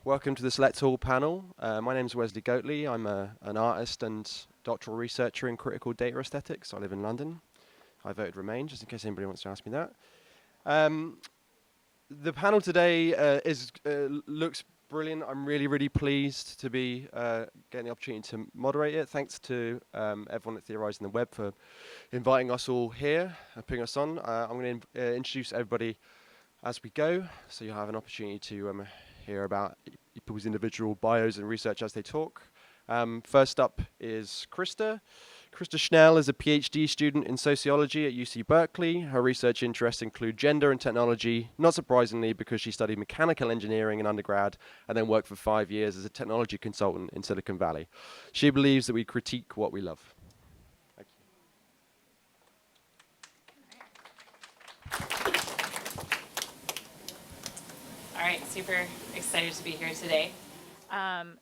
Welcome to this Let's All panel. My name is Wesley Goatley. I'm an artist and doctoral researcher in critical data aesthetics. I live in London. I voted Remain, just in case anybody wants to ask me that. The panel today looks brilliant. I'm really pleased to be getting the opportunity to moderate it. Thanks to everyone at Theorizing the Web for inviting us all here and putting us on. I'm going to introduce everybody as we go, so you'll have an opportunity to hear about people's individual bios and research as they talk. First up is Krista. Krista Schnell is a PhD student in sociology at UC Berkeley. Her research interests include gender and technology, not surprisingly because she studied mechanical engineering in undergrad and then worked for 5 years as a technology consultant in Silicon Valley. She believes that we critique what we love. Thank you. All right, super excited to be here today. I'm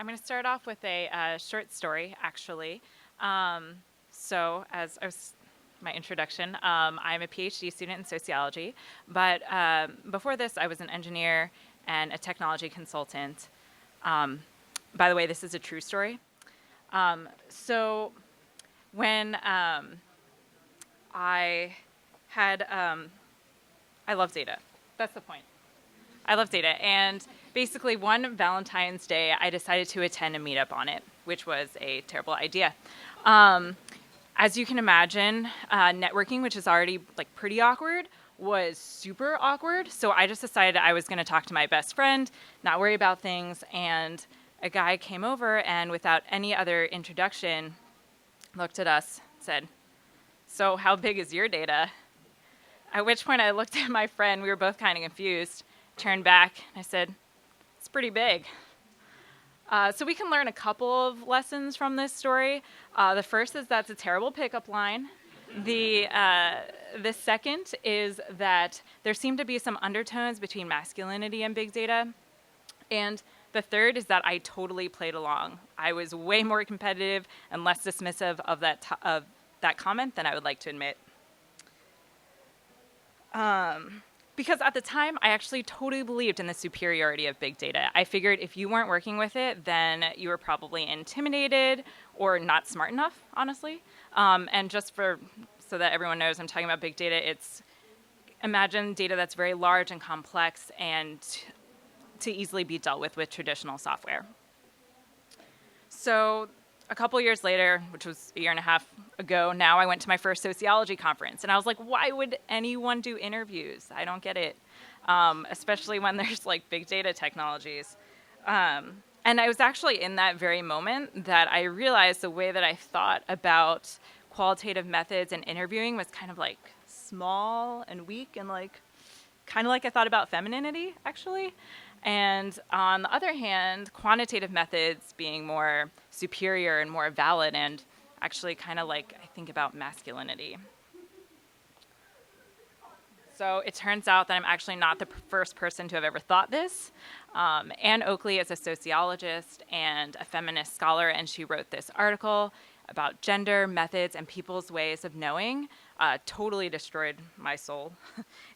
going to start off with a short story, actually. As my introduction, I'm a PhD student in sociology, but before this, I was an engineer and a technology consultant. By the way, this is a true story. When I love data. That's the point. I love data, and basically one Valentine's Day, I decided to attend a meetup on it, which was a terrible idea. As you can imagine, networking, which is already like pretty awkward, was super awkward. So I just decided I was going to talk to my best friend, not worry about things, and a guy came over and without any other introduction, looked at us, said, "So how big is your data?" At which point I looked at my friend, we were both kind of confused, turned back, and I said, "It's pretty big." So we can learn a couple of lessons from this story. The first is that's a terrible pickup line. The second is that there seem to be some undertones between masculinity and big data. And the third is that I totally played along. I was way more competitive and less dismissive of that comment than I would like to admit. Because at the time, I actually totally believed in the superiority of big data. I figured if you weren't working with it, then you were probably intimidated or not smart enough, honestly. And just so that everyone knows I'm talking about big data, imagine data that's very large and complex and to easily be dealt with traditional software. So a couple years later, which was a year and a half ago now, I went to my first sociology conference, and I was like, why would anyone do interviews? I don't get it, especially when there's like big data technologies. And I was actually in that very moment that I realized the way that I thought about qualitative methods and interviewing was kind of like small and weak and like kind of like I thought about femininity, actually. And on the other hand, quantitative methods being more superior and more valid and actually kind of like I think about masculinity. So it turns out that I'm actually not the first person to have ever thought this. Anne Oakley is a sociologist and a feminist scholar, and she wrote this article about gender, methods, and people's ways of knowing. Totally destroyed my soul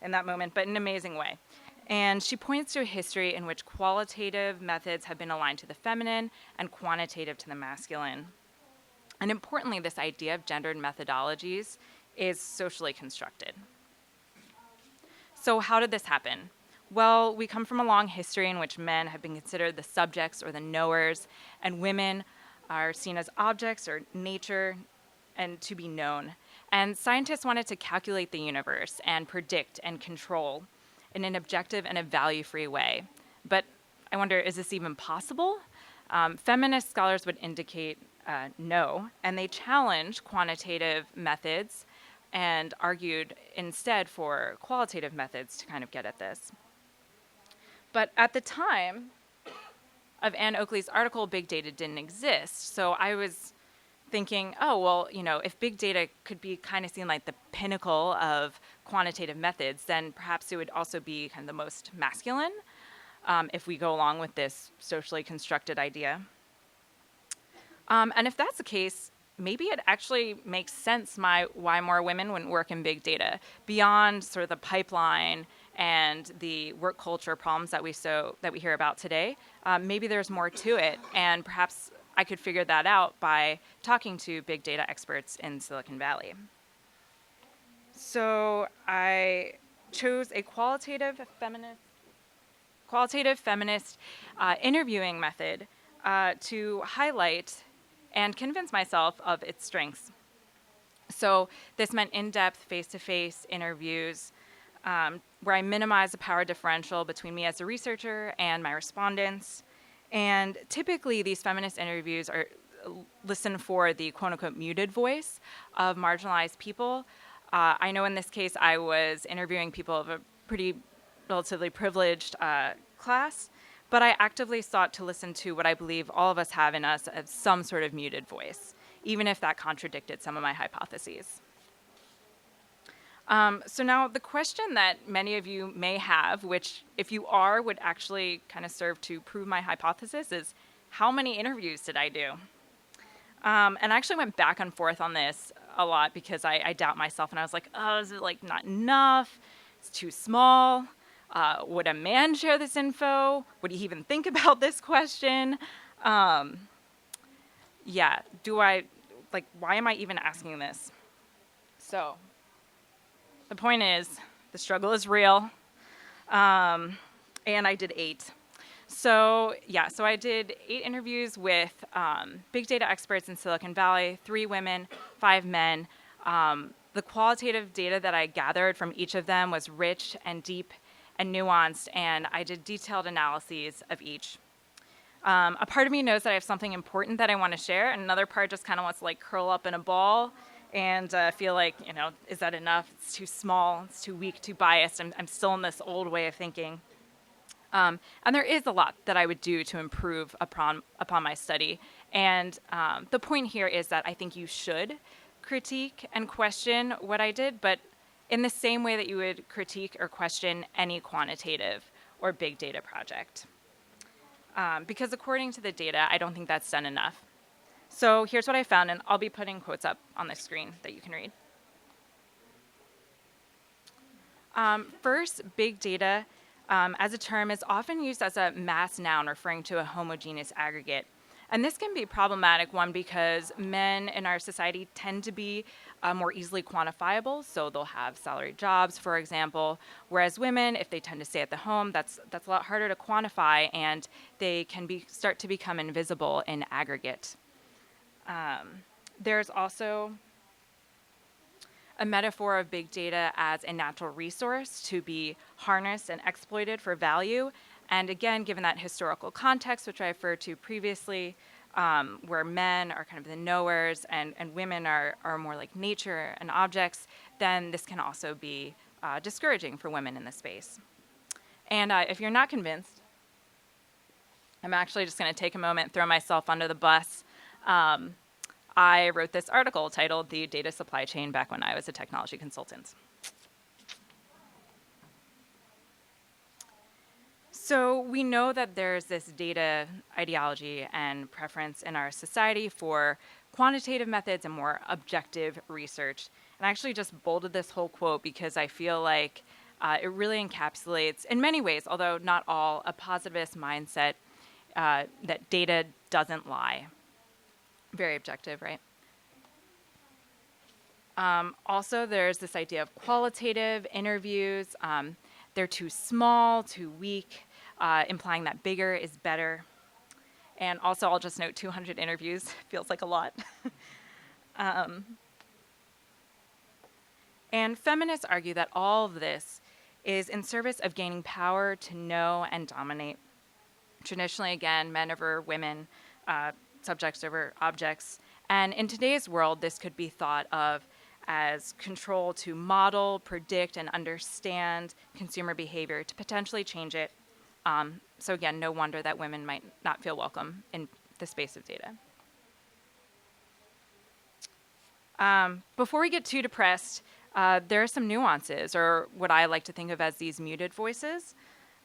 in that moment, but in an amazing way. And she points to a history in which qualitative methods have been aligned to the feminine and quantitative to the masculine. And importantly, this idea of gendered methodologies is socially constructed. So how did this happen? Well, we come from a long history in which men have been considered the subjects or the knowers, and women are seen as objects or nature and to be known. And scientists wanted to calculate the universe and predict and control in an objective and a value-free way. But I wonder, is this even possible? Feminist scholars would indicate no, and they challenged quantitative methods and argued instead for qualitative methods to kind of get at this. But at the time of Anne Oakley's article, big data didn't exist. So I was thinking, oh, well, if big data could be kind of seen like the pinnacle of quantitative methods, then perhaps it would also be kind of the most masculine if we go along with this socially constructed idea. And if that's the case, maybe it actually makes sense why more women wouldn't work in big data beyond sort of the pipeline and the work culture problems that we hear about today. Maybe there's more to it, and perhaps I could figure that out by talking to big data experts in Silicon Valley. So I chose a qualitative feminist interviewing method to highlight and convince myself of its strengths. So this meant in-depth, face-to-face interviews where I minimize the power differential between me as a researcher and my respondents. And typically, these feminist interviews listen for the quote-unquote muted voice of marginalized people. I know in this case, I was interviewing people of a pretty relatively privileged class, but I actively sought to listen to what I believe all of us have in us as some sort of muted voice, even if that contradicted some of my hypotheses. So now the question that many of you may have, which if you are would actually kind of serve to prove my hypothesis, is how many interviews did I do? And I actually went back and forth on this a lot because I doubt myself, and I was like, oh, is it like not enough? It's too small. Would a man share this info? Would he even think about this question? Why am I even asking this? So the point is, the struggle is real, and I did 8. So I did 8 interviews with big data experts in Silicon Valley, 3 women, 5 men. The qualitative data that I gathered from each of them was rich and deep and nuanced, and I did detailed analyses of each. A part of me knows that I have something important that I want to share, and another part just kind of wants to like curl up in a ball and feel like, is that enough? It's too small, it's too weak, too biased. I'm still in this old way of thinking. And there is a lot that I would do to improve upon my study. And the point here is that I think you should critique and question what I did, but in the same way that you would critique or question any quantitative or big data project. Because according to the data, I don't think that's done enough. So here's what I found, and I'll be putting quotes up on the screen that you can read. First, big data as a term is often used as a mass noun referring to a homogeneous aggregate. And this can be problematic, one, because men in our society tend to be more easily quantifiable, so they'll have salaried jobs, for example, whereas women, if they tend to stay at the home, that's a lot harder to quantify, and they can start to become invisible in aggregate. There's also a metaphor of big data as a natural resource to be harnessed and exploited for value. And again, given that historical context, which I referred to previously, where men are kind of the knowers and women are more like nature and objects, then this can also be discouraging for women in this space. And if you're not convinced, I'm actually just going to take a moment and throw myself under the bus. I wrote this article titled "The Data Supply Chain" back when I was a technology consultant. So we know that there's this data ideology and preference in our society for quantitative methods and more objective research. And I actually just bolded this whole quote because I feel like it really encapsulates, in many ways, although not all, a positivist mindset that data doesn't lie. Very objective, right? Also, there's this idea of qualitative interviews. They're too small, too weak, implying that bigger is better. And also, I'll just note 200 interviews feels like a lot. And feminists argue that all of this is in service of gaining power to know and dominate. Traditionally, again, men over women, subjects over objects. And in today's world, this could be thought of as control to model, predict, and understand consumer behavior to potentially change it. So again, no wonder that women might not feel welcome in the space of data. Before we get too depressed, there are some nuances, or what I like to think of as these muted voices.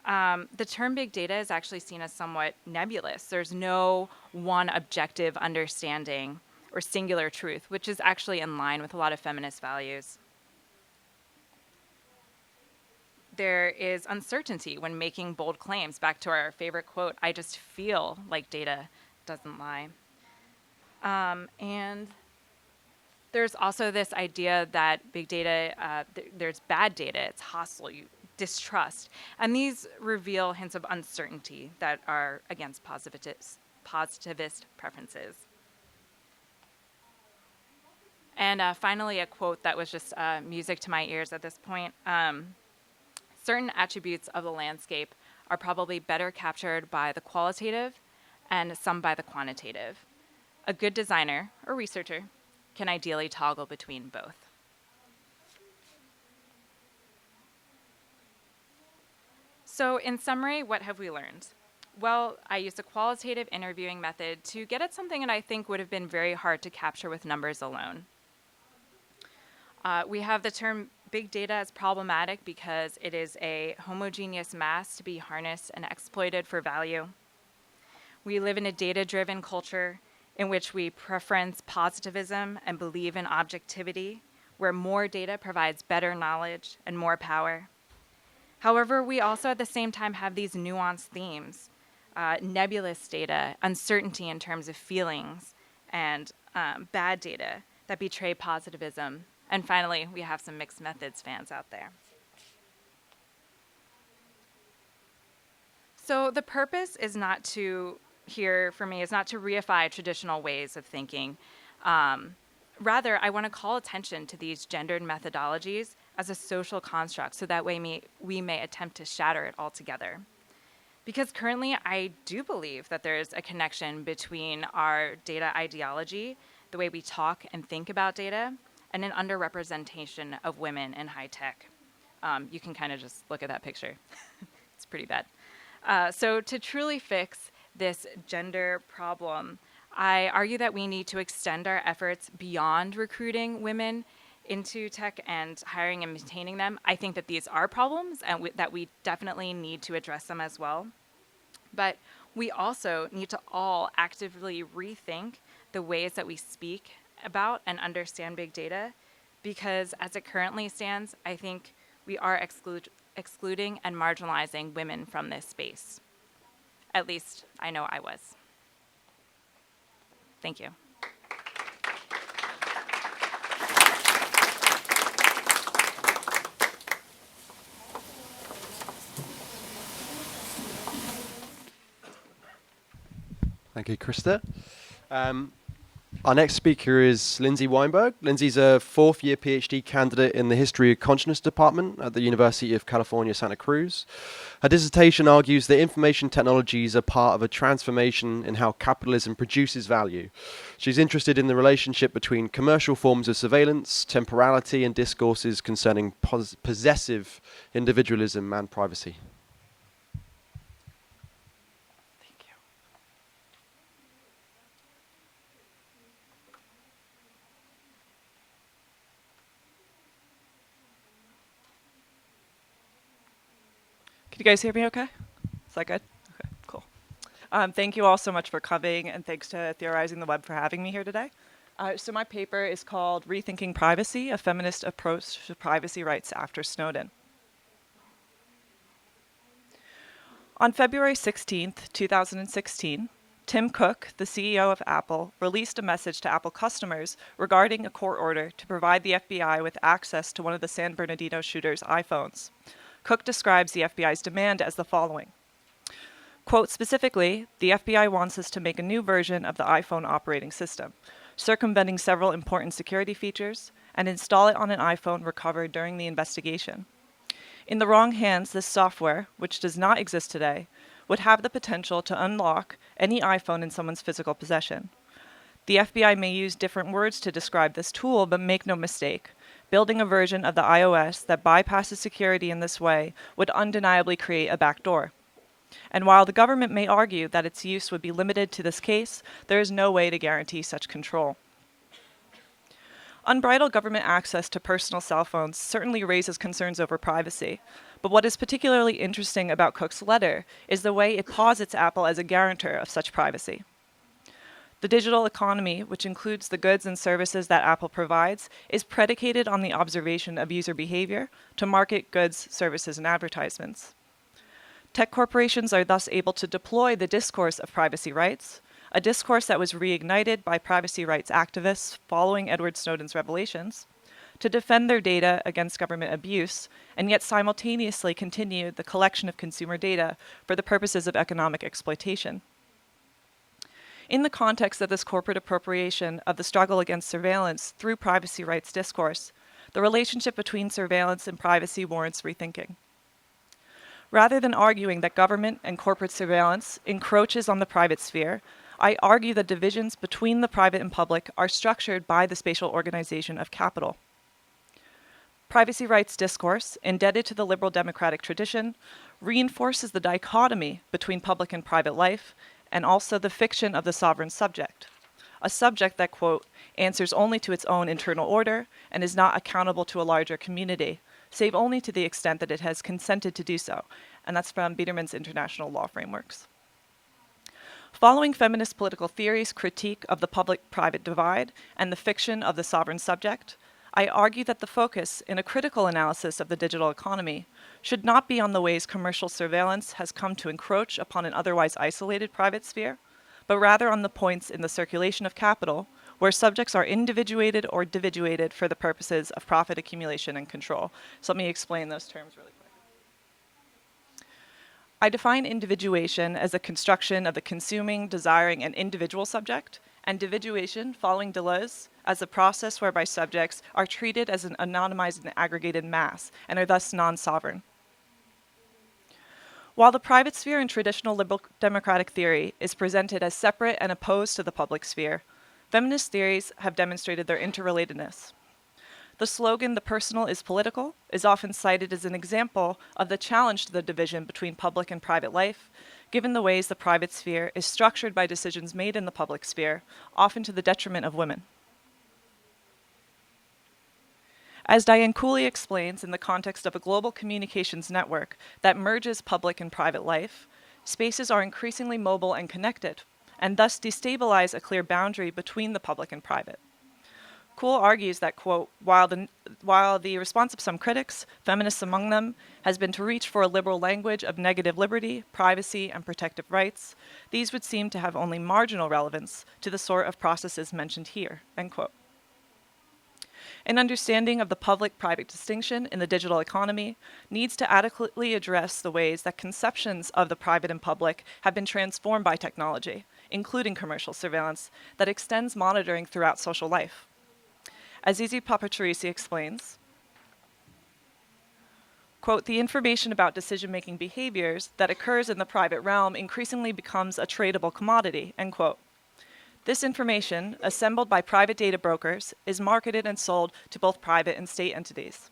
The term big data is actually seen as somewhat nebulous. There's no one objective understanding or singular truth, which is actually in line with a lot of feminist values. There is uncertainty when making bold claims. Back to our favorite quote, I just feel like data doesn't lie. And there's also this idea that big data, there's bad data, it's hostile, distrust. And these reveal hints of uncertainty that are against positivist preferences. And finally, a quote that was just music to my ears at this point. Certain attributes of the landscape are probably better captured by the qualitative and some by the quantitative. A good designer or researcher can ideally toggle between both. So in summary, what have we learned? Well, I used a qualitative interviewing method to get at something that I think would have been very hard to capture with numbers alone. We have the term big data as problematic because it is a homogeneous mass to be harnessed and exploited for value. We live in a data-driven culture in which we preference positivism and believe in objectivity, where more data provides better knowledge and more power. However, we also at the same time have these nuanced themes, nebulous data, uncertainty in terms of feelings, and bad data that betray positivism. And finally, we have some mixed methods fans out there. So the purpose is not to, here for me, is not to reify traditional ways of thinking. Rather, I want to call attention to these gendered methodologies as a social construct so that way we may attempt to shatter it altogether. Because currently, I do believe that there's a connection between our data ideology, the way we talk and think about data, and an underrepresentation of women in high tech. You can kind of just look at that picture. It's pretty bad. So to truly fix this gender problem, I argue that we need to extend our efforts beyond recruiting women into tech and hiring and maintaining them. I think that these are problems and that we definitely need to address them as well. But we also need to all actively rethink the ways that we speak about and understand big data, because as it currently stands, I think we are excluding and marginalizing women from this space. At least I know I was. Thank you. Thank you, Krista. Our next speaker is Lindsay Weinberg. Lindsay's a fourth-year PhD candidate in the History of Consciousness department at the University of California, Santa Cruz. Her dissertation argues that information technologies are part of a transformation in how capitalism produces value. She's interested in the relationship between commercial forms of surveillance, temporality, and discourses concerning possessive individualism and privacy. Can you guys hear me okay? Is that good? Okay, cool. Thank you all so much for coming, and thanks to Theorizing the Web for having me here today. So my paper is called Rethinking Privacy, a Feminist Approach to Privacy Rights After Snowden. On February 16th, 2016, Tim Cook, the CEO of Apple, released a message to Apple customers regarding a court order to provide the FBI with access to one of the San Bernardino shooter's iPhones. Cook describes the FBI's demand as the following. Quote, specifically, the FBI wants us to make a new version of the iPhone operating system, circumventing several important security features, and install it on an iPhone recovered during the investigation. In the wrong hands, this software, which does not exist today, would have the potential to unlock any iPhone in someone's physical possession. The FBI may use different words to describe this tool, but make no mistake. Building a version of the iOS that bypasses security in this way would undeniably create a backdoor. And while the government may argue that its use would be limited to this case, there is no way to guarantee such control. Unbridled government access to personal cell phones certainly raises concerns over privacy, but what is particularly interesting about Cook's letter is the way it posits Apple as a guarantor of such privacy. The digital economy, which includes the goods and services that Apple provides, is predicated on the observation of user behavior to market goods, services, and advertisements. Tech corporations are thus able to deploy the discourse of privacy rights, a discourse that was reignited by privacy rights activists following Edward Snowden's revelations, to defend their data against government abuse, and yet simultaneously continue the collection of consumer data for the purposes of economic exploitation. In the context of this corporate appropriation of the struggle against surveillance through privacy rights discourse, the relationship between surveillance and privacy warrants rethinking. Rather than arguing that government and corporate surveillance encroaches on the private sphere, I argue that divisions between the private and public are structured by the spatial organization of capital. Privacy rights discourse, indebted to the liberal democratic tradition, reinforces the dichotomy between public and private life, and also the fiction of the sovereign subject, a subject that, quote, answers only to its own internal order and is not accountable to a larger community, save only to the extent that it has consented to do so. And that's from Biederman's International Law Frameworks. Following feminist political theory's critique of the public-private divide and the fiction of the sovereign subject, I argue that the focus in a critical analysis of the digital economy should not be on the ways commercial surveillance has come to encroach upon an otherwise isolated private sphere, but rather on the points in the circulation of capital where subjects are individuated or dividuated for the purposes of profit accumulation and control. So let me explain those terms really quick. I define individuation as a construction of the consuming, desiring, and individual subject, and dividuation, following Deleuze, as a process whereby subjects are treated as an anonymized and aggregated mass, and are thus non-sovereign. While the private sphere in traditional liberal democratic theory is presented as separate and opposed to the public sphere, feminist theories have demonstrated their interrelatedness. The slogan, "the personal is political," is often cited as an example of the challenge to the division between public and private life, given the ways the private sphere is structured by decisions made in the public sphere, often to the detriment of women. As Diane Cooley explains in the context of a global communications network that merges public and private life, spaces are increasingly mobile and connected, and thus destabilize a clear boundary between the public and private. Cool argues that, quote, while the response of some critics, feminists among them, has been to reach for a liberal language of negative liberty, privacy, and protective rights, these would seem to have only marginal relevance to the sort of processes mentioned here, end quote. An understanding of the public-private distinction in the digital economy needs to adequately address the ways that conceptions of the private and public have been transformed by technology, including commercial surveillance, that extends monitoring throughout social life. As Zizi Papaturisi explains, quote, the information about decision-making behaviors that occurs in the private realm increasingly becomes a tradable commodity, end quote. This information, assembled by private data brokers, is marketed and sold to both private and state entities.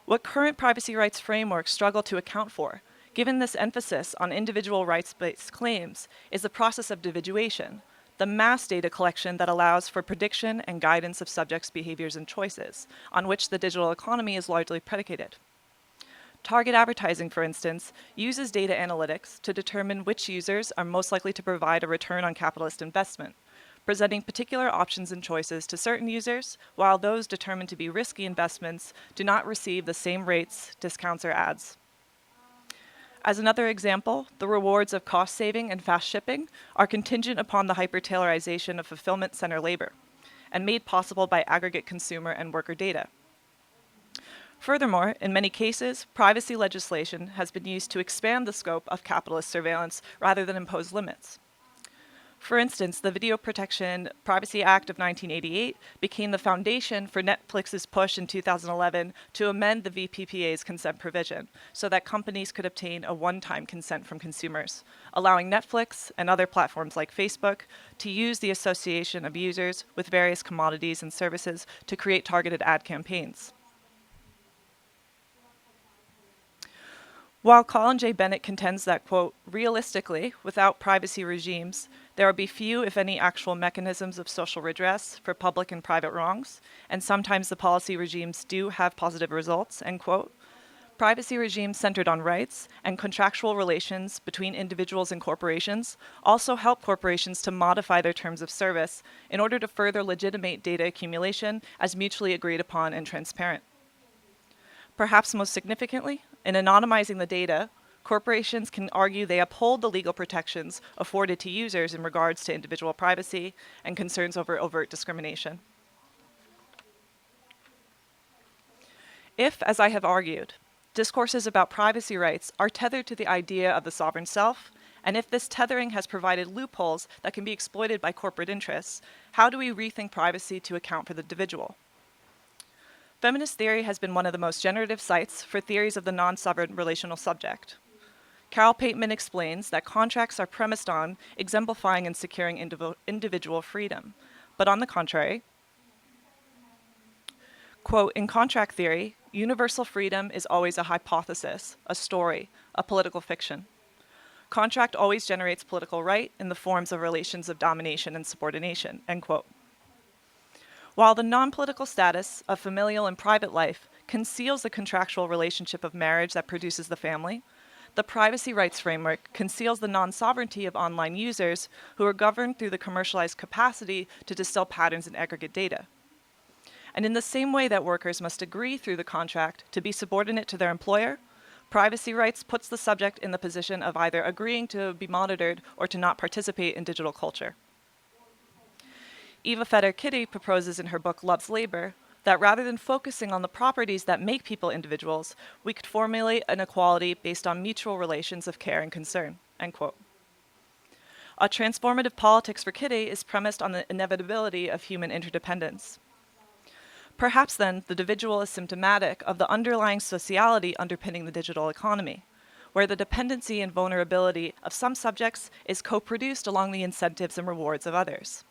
What current privacy rights frameworks struggle to account for, given this emphasis on individual rights-based claims, is the process of dividuation, the mass data collection that allows for prediction and guidance of subjects' behaviors and choices, on which the digital economy is largely predicated. Target advertising, for instance, uses data analytics to determine which users are most likely to provide a return on capitalist investment, presenting particular options and choices to certain users, while those determined to be risky investments do not receive the same rates, discounts, or ads. As another example, the rewards of cost saving and fast shipping are contingent upon the hyper-tailorization of fulfillment center labor, and made possible by aggregate consumer and worker data. Furthermore, in many cases, privacy legislation has been used to expand the scope of capitalist surveillance rather than impose limits. For instance, the Video Protection Privacy Act of 1988 became the foundation for Netflix's push in 2011 to amend the VPPA's consent provision so that companies could obtain a one-time consent from consumers, allowing Netflix and other platforms like Facebook to use the association of users with various commodities and services to create targeted ad campaigns. While Colin J. Bennett contends that, quote, realistically, without privacy regimes, there will be few, if any, actual mechanisms of social redress for public and private wrongs, and sometimes the policy regimes do have positive results, end quote, Privacy regimes centered on rights and contractual relations between individuals and corporations also help corporations to modify their terms of service in order to further legitimate data accumulation as mutually agreed upon and transparent. Perhaps most significantly, in anonymizing the data, corporations can argue they uphold the legal protections afforded to users in regards to individual privacy and concerns over overt discrimination. If, as I have argued, discourses about privacy rights are tethered to the idea of the sovereign self, and if this tethering has provided loopholes that can be exploited by corporate interests, how do we rethink privacy to account for the individual? Feminist theory has been one of the most generative sites for theories of the non-sovereign relational subject. Carol Pateman explains that contracts are premised on exemplifying and securing individual freedom, but on the contrary, quote, in contract theory, universal freedom is always a hypothesis, a story, a political fiction. Contract always generates political right in the forms of relations of domination and subordination, end quote. While the non-political status of familial and private life conceals the contractual relationship of marriage that produces the family, the privacy rights framework conceals the non-sovereignty of online users who are governed through the commercialized capacity to distill patterns in aggregate data. And in the same way that workers must agree through the contract to be subordinate to their employer, privacy rights puts the subject in the position of either agreeing to be monitored or to not participate in digital culture. Eva Feder-Kitty proposes in her book Love's Labor that rather than focusing on the properties that make people individuals, we could formulate an equality based on mutual relations of care and concern, end quote. A transformative politics for Kitty is premised on the inevitability of human interdependence. Perhaps then, the individual is symptomatic of the underlying sociality underpinning the digital economy, where the dependency and vulnerability of some subjects is co-produced along the incentives and rewards of others.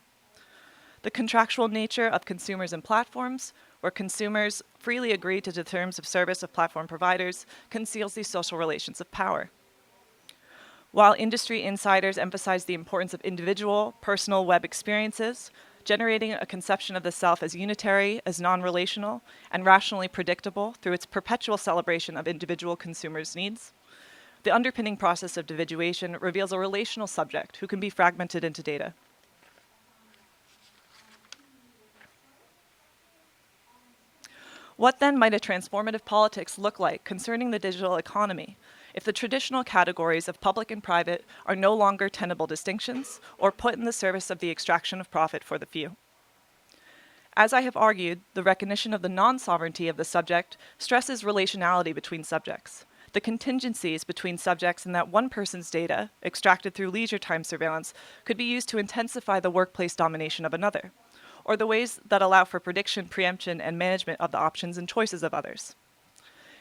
The contractual nature of consumers and platforms, where consumers freely agree to the terms of service of platform providers, conceals these social relations of power. While industry insiders emphasize the importance of individual, personal web experiences, generating a conception of the self as unitary, as non-relational, and rationally predictable through its perpetual celebration of individual consumers' needs, the underpinning process of individuation reveals a relational subject who can be fragmented into data. What then might a transformative politics look like concerning the digital economy if the traditional categories of public and private are no longer tenable distinctions or put in the service of the extraction of profit for the few? As I have argued, the recognition of the non-sovereignty of the subject stresses relationality between subjects, the contingencies between subjects, and that one person's data, extracted through leisure time surveillance, could be used to intensify the workplace domination of another, or the ways that allow for prediction, preemption, and management of the options and choices of others.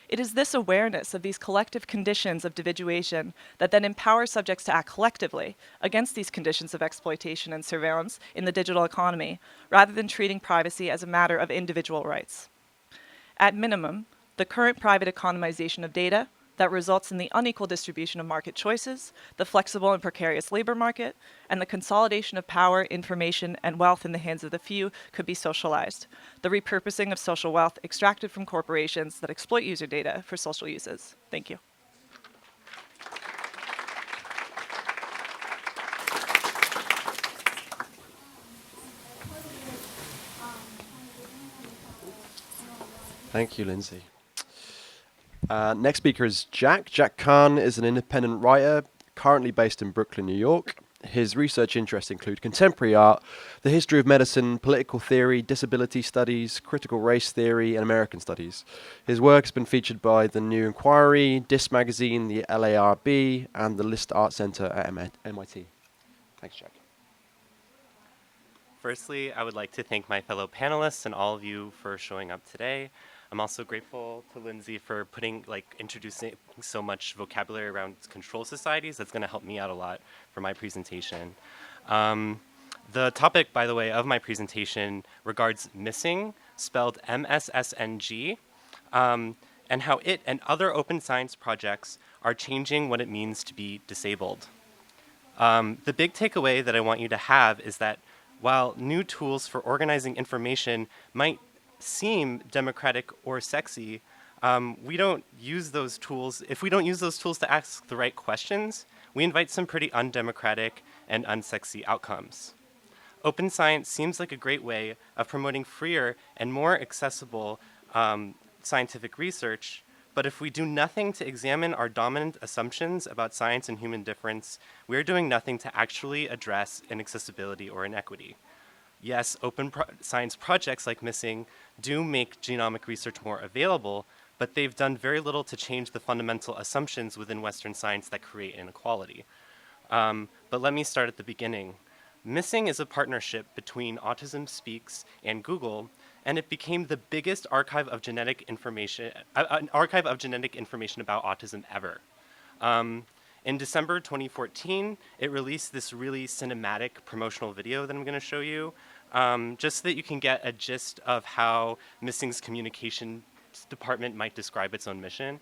It is this awareness of these collective conditions of individuation that then empowers subjects to act collectively against these conditions of exploitation and surveillance in the digital economy, rather than treating privacy as a matter of individual rights. At minimum, the current private economization of data that results in the unequal distribution of market choices, the flexible and precarious labor market, and the consolidation of power, information, and wealth in the hands of the few could be socialized. The repurposing of social wealth extracted from corporations that exploit user data for social uses. Thank you. Thank you, Lindsay. Next speaker is Jack. Jack Kahn is an independent writer, currently based in Brooklyn, New York. His research interests include contemporary art, the history of medicine, political theory, disability studies, critical race theory, and American studies. His work has been featured by The New Inquiry, Dis Magazine, the LARB, and the List Art Center at MIT. Thanks, Jack. Firstly, I would like to thank my fellow panelists and all of you for showing up today. I'm also grateful to Lindsay for introducing so much vocabulary around control societies. That's going to help me out a lot for my presentation. The topic, by the way, of my presentation regards missing, spelled MSSNG, and how it and other open science projects are changing what it means to be disabled. The big takeaway that I want you to have is that while new tools for organizing information might seem democratic or sexy, we don't use those tools. If we don't use those tools to ask the right questions, we invite some pretty undemocratic and unsexy outcomes. Open science seems like a great way of promoting freer and more accessible scientific research, but if we do nothing to examine our dominant assumptions about science and human difference, we're doing nothing to actually address inaccessibility or inequity. Yes, science projects like Missing do make genomic research more available, but they've done very little to change the fundamental assumptions within Western science that create inequality. But let me start at the beginning. Missing is a partnership between Autism Speaks and Google, and it became the biggest archive of genetic information, an archive of genetic information about autism ever. In December 2014, it released this really cinematic promotional video that I'm going to show you, just so that you can get a gist of how Missing's communications department might describe its own mission.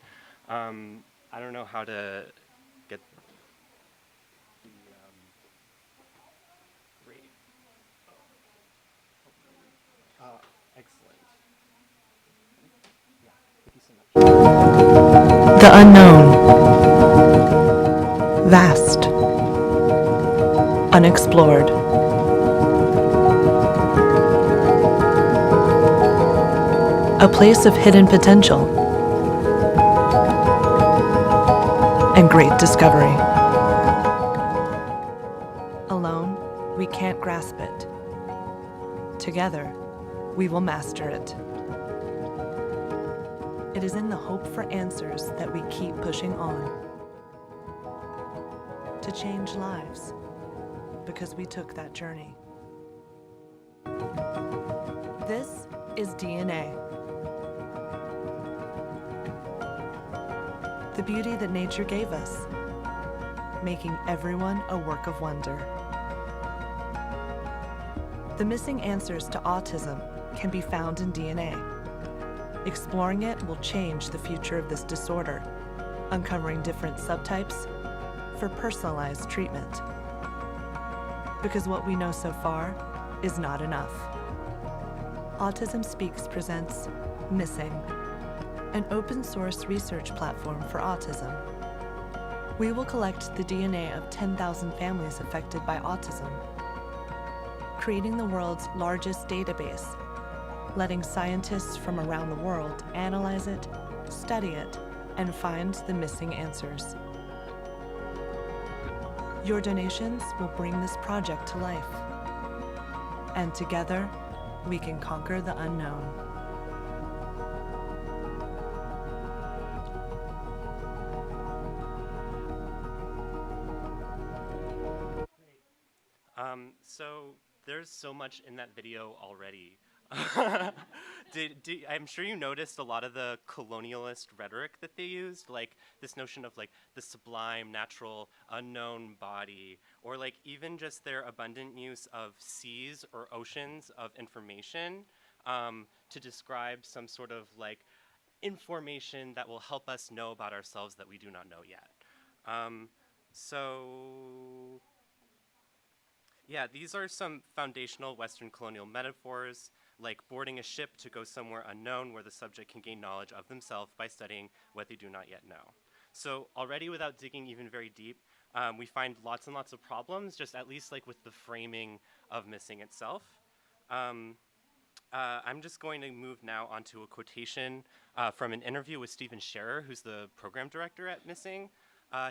I don't know how to get the great. Excellent. Yeah, thank you so much. The unknown. Vast. Unexplored. A place of hidden potential and great discovery. Alone, we can't grasp it. Together, we will master it. It is in the hope for answers that we keep pushing on. To change lives, because we took that journey. This is DNA. The beauty that nature gave us, making everyone a work of wonder. The missing answers to autism can be found in DNA. Exploring it will change the future of this disorder, uncovering different subtypes for personalized treatment. Because what we know so far is not enough. Autism Speaks presents Missing, an open source research platform for autism. We will collect the DNA of 10,000 families affected by autism, creating the world's largest database, letting scientists from around the world analyze it, study it, and find the missing answers. Your donations will bring this project to life. And together, we can conquer the unknown. So there's so much in that video already. I'm sure you noticed a lot of the colonialist rhetoric that they used, like this notion of like the sublime, natural, unknown body, or like even just their abundant use of seas or oceans of information to describe some sort of like information that will help us know about ourselves that we do not know yet. Yeah, these are some foundational Western colonial metaphors, like boarding a ship to go somewhere unknown where the subject can gain knowledge of themselves by studying what they do not yet know. So already, without digging even very deep, we find lots and lots of problems, just at least like with the framing of Missing itself. I'm just going to move now onto a quotation from an interview with Stephen Scherer, who's the program director at Missing.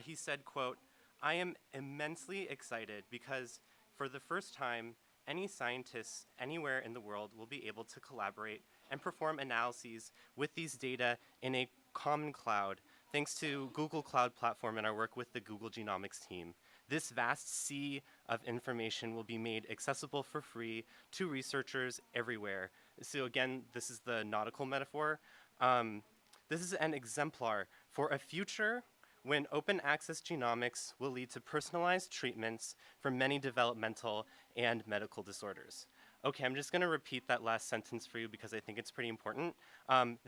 He said, quote, "I am immensely excited because for the first time, any scientists anywhere in the world will be able to collaborate and perform analyses with these data in a common cloud, thanks to Google Cloud Platform and our work with the Google Genomics team. This vast sea of information will be made accessible for free to researchers everywhere." So again, this is the nautical metaphor. This is an exemplar for a future when open access genomics will lead to personalized treatments for many developmental and medical disorders. Okay, I'm just gonna repeat that last sentence for you because I think it's pretty important.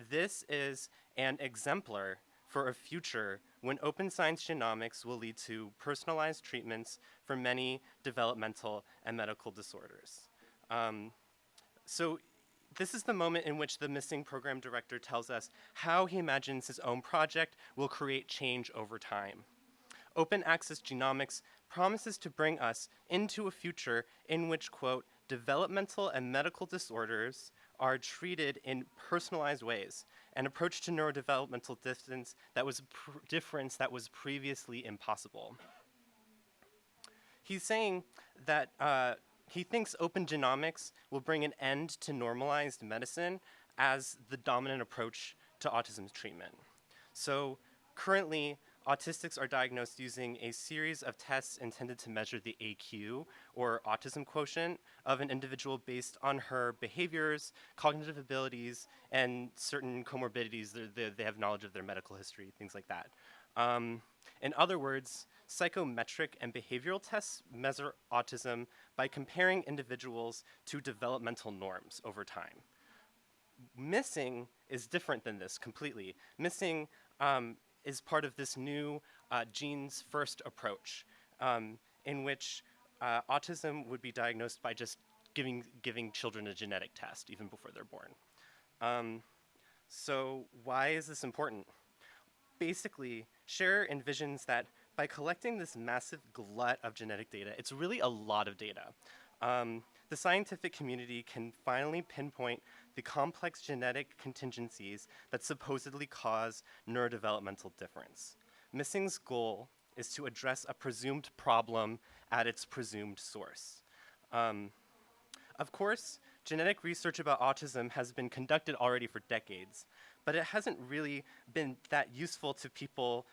This is an exemplar for a future when open science genomics will lead to personalized treatments for many developmental and medical disorders. So this is the moment in which the missing program director tells us how he imagines his own project will create change over time. Open access genomics promises to bring us into a future in which, quote, developmental and medical disorders are treated in personalized ways, an approach to neurodevelopmental difference that was previously impossible. He's saying that he thinks open genomics will bring an end to normalized medicine as the dominant approach to autism treatment. So currently, autistics are diagnosed using a series of tests intended to measure the AQ, or autism quotient, of an individual based on her behaviors, cognitive abilities, and certain comorbidities. They have knowledge of their medical history, things like that. In other words, psychometric and behavioral tests measure autism by comparing individuals to developmental norms over time. Missing is different than this completely. Missing is part of this new genes first approach in which autism would be diagnosed by just giving children a genetic test even before they're born. So why is this important? Basically, Scherer envisions that by collecting this massive glut of genetic data, it's really a lot of data, the scientific community can finally pinpoint the complex genetic contingencies that supposedly cause neurodevelopmental difference. Missing's goal is to address a presumed problem at its presumed source. Of course, genetic research about autism has been conducted already for decades, but it hasn't really been that useful to people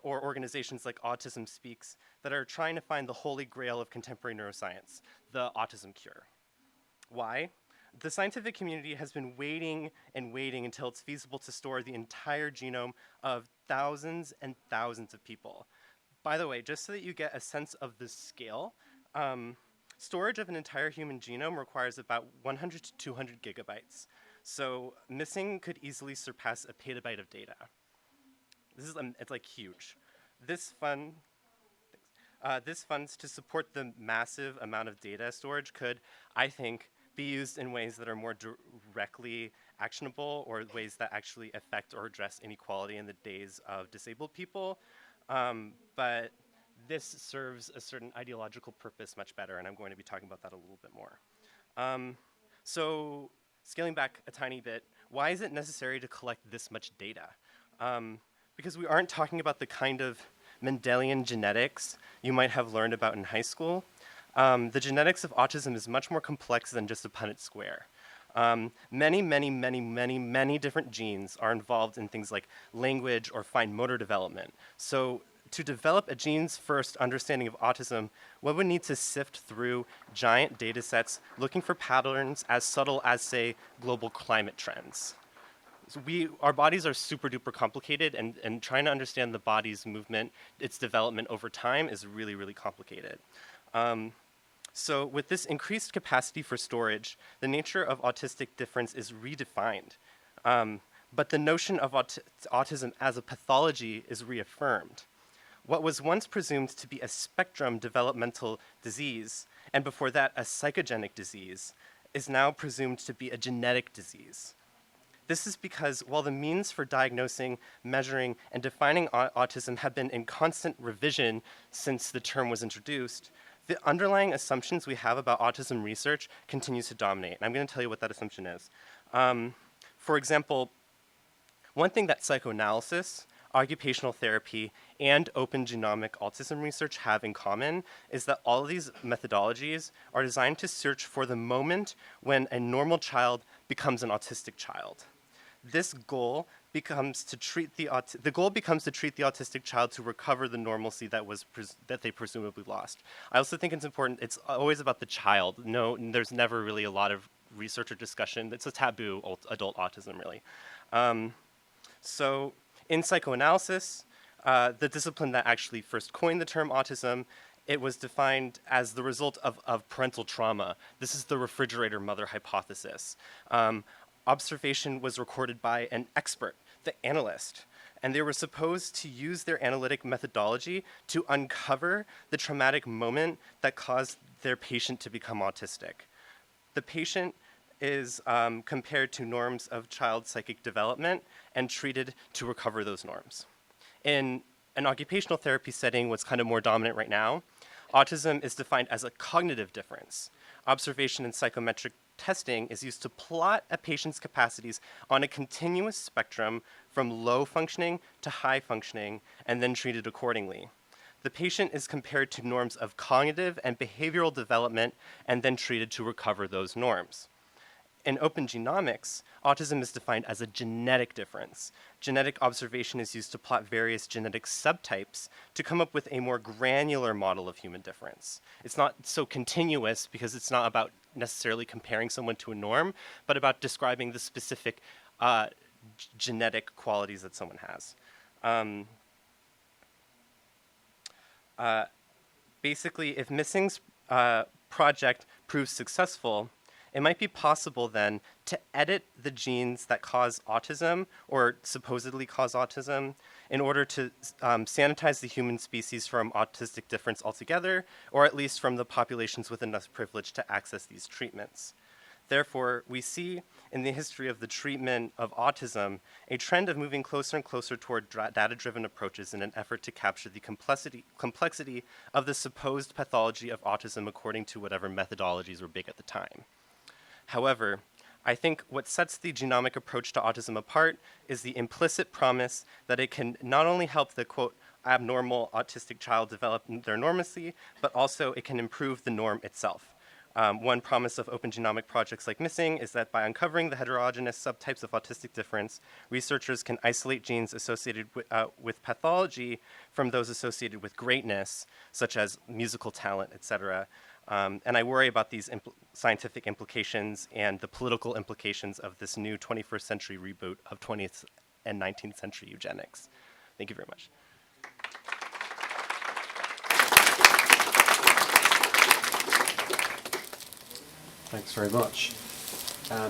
or organizations like Autism Speaks that are trying to find the holy grail of contemporary neuroscience, the autism cure. Why? The scientific community has been waiting and waiting until it's feasible to store the entire genome of thousands and thousands of people. By the way, just so that you get a sense of the scale, storage of an entire human genome requires about 100 to 200 gigabytes. So Missing could easily surpass a petabyte of data. It's like huge. This funds to support the massive amount of data storage could, I think, be used in ways that are more directly actionable or ways that actually affect or address inequality in the days of disabled people. But this serves a certain ideological purpose much better, and I'm going to be talking about that a little bit more. So scaling back a tiny bit, why is it necessary to collect this much data? Because we aren't talking about the kind of Mendelian genetics you might have learned about in high school. The genetics of autism is much more complex than just a Punnett square. Many different genes are involved in things like language or fine motor development. So to develop a genes-first understanding of autism, one would need to sift through giant data sets looking for patterns as subtle as, say, global climate trends. So our bodies are super duper complicated, and trying to understand the body's movement, its development over time is really, really complicated. So with this increased capacity for storage, the nature of autistic difference is redefined. But the notion of autism as a pathology is reaffirmed. What was once presumed to be a spectrum developmental disease, and before that a psychogenic disease, is now presumed to be a genetic disease. This is because while the means for diagnosing, measuring, and defining autism have been in constant revision since the term was introduced, the underlying assumptions we have about autism research continues to dominate. And I'm going to tell you what that assumption is. For example, one thing that psychoanalysis, occupational therapy, and open genomic autism research have in common is that all of these methodologies are designed to search for the moment when a normal child becomes an autistic child. This goal becomes to treat the autistic child to recover the normalcy that they presumably lost. I also think it's important, it's always about the child. No, there's never really a lot of research or discussion. It's a taboo, adult autism, really. So in psychoanalysis, the discipline that actually first coined the term autism, it was defined as the result of parental trauma. This is the refrigerator mother hypothesis. Observation was recorded by an expert, the analyst, and they were supposed to use their analytic methodology to uncover the traumatic moment that caused their patient to become autistic. The patient is compared to norms of child psychic development and treated to recover those norms. In an occupational therapy setting, what's kind of more dominant right now, autism is defined as a cognitive difference. Observation and psychometric testing is used to plot a patient's capacities on a continuous spectrum from low functioning to high functioning and then treated accordingly. The patient is compared to norms of cognitive and behavioral development and then treated to recover those norms. In open genomics, autism is defined as a genetic difference. Genetic observation is used to plot various genetic subtypes to come up with a more granular model of human difference. It's not so continuous because it's not about necessarily comparing someone to a norm, but about describing the specific genetic qualities that someone has. Basically, if Missing's project proves successful, it might be possible then to edit the genes that cause autism or supposedly cause autism in order to sanitize the human species from autistic difference altogether, or at least from the populations with enough privilege to access these treatments. Therefore, we see in the history of the treatment of autism a trend of moving closer and closer toward data-driven approaches in an effort to capture the complexity of the supposed pathology of autism according to whatever methodologies were big at the time. However, I think what sets the genomic approach to autism apart is the implicit promise that it can not only help the, quote, abnormal autistic child develop their normacy, but also it can improve the norm itself. One promise of open genomic projects like Missing is that by uncovering the heterogeneous subtypes of autistic difference, researchers can isolate genes associated with pathology from those associated with greatness, such as musical talent, etc. And I worry about these scientific implications and the political implications of this new 21st century reboot of 20th and 19th century eugenics. Thank you very much. Thanks very much.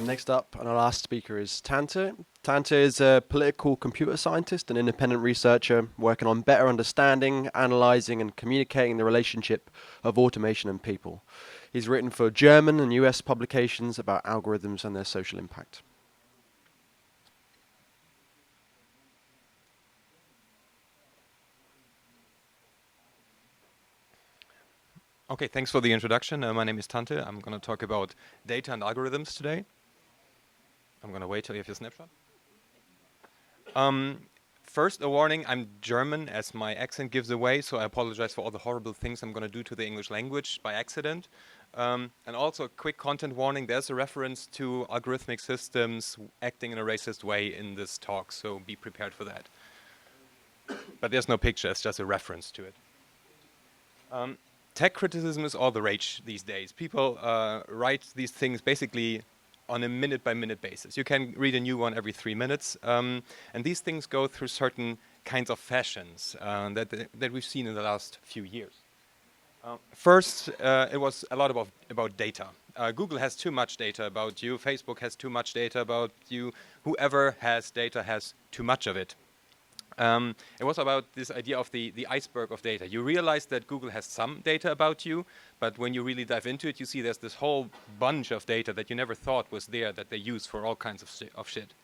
Next up, and our last speaker is Tante. Tante is a political computer scientist and independent researcher working on better understanding, analyzing, and communicating the relationship of automation and people. He's written for German and US publications about algorithms and their social impact. Okay, thanks for the introduction. My name is Tante. I'm going to talk about data and algorithms today. I'm going to wait till you have your snapshot. First, a warning, I'm German, as my accent gives away, so I apologize for all the horrible things I'm going to do to the English language by accident. And also a quick content warning, there's a reference to algorithmic systems acting in a racist way in this talk, so be prepared for that. But there's no picture, it's just a reference to it. Tech criticism is all the rage these days. People write these things basically on a minute-by-minute basis. You can read a new one every 3 minutes, and these things go through certain kinds of fashions that we've seen in the last few years. First, it was a lot about data. Google has too much data about you. Facebook has too much data about you. Whoever has data has too much of it. It was about this idea of the iceberg of data. You realize that Google has some data about you, but when you really dive into it, you see there's this whole bunch of data that you never thought was there that they use for all kinds of shit.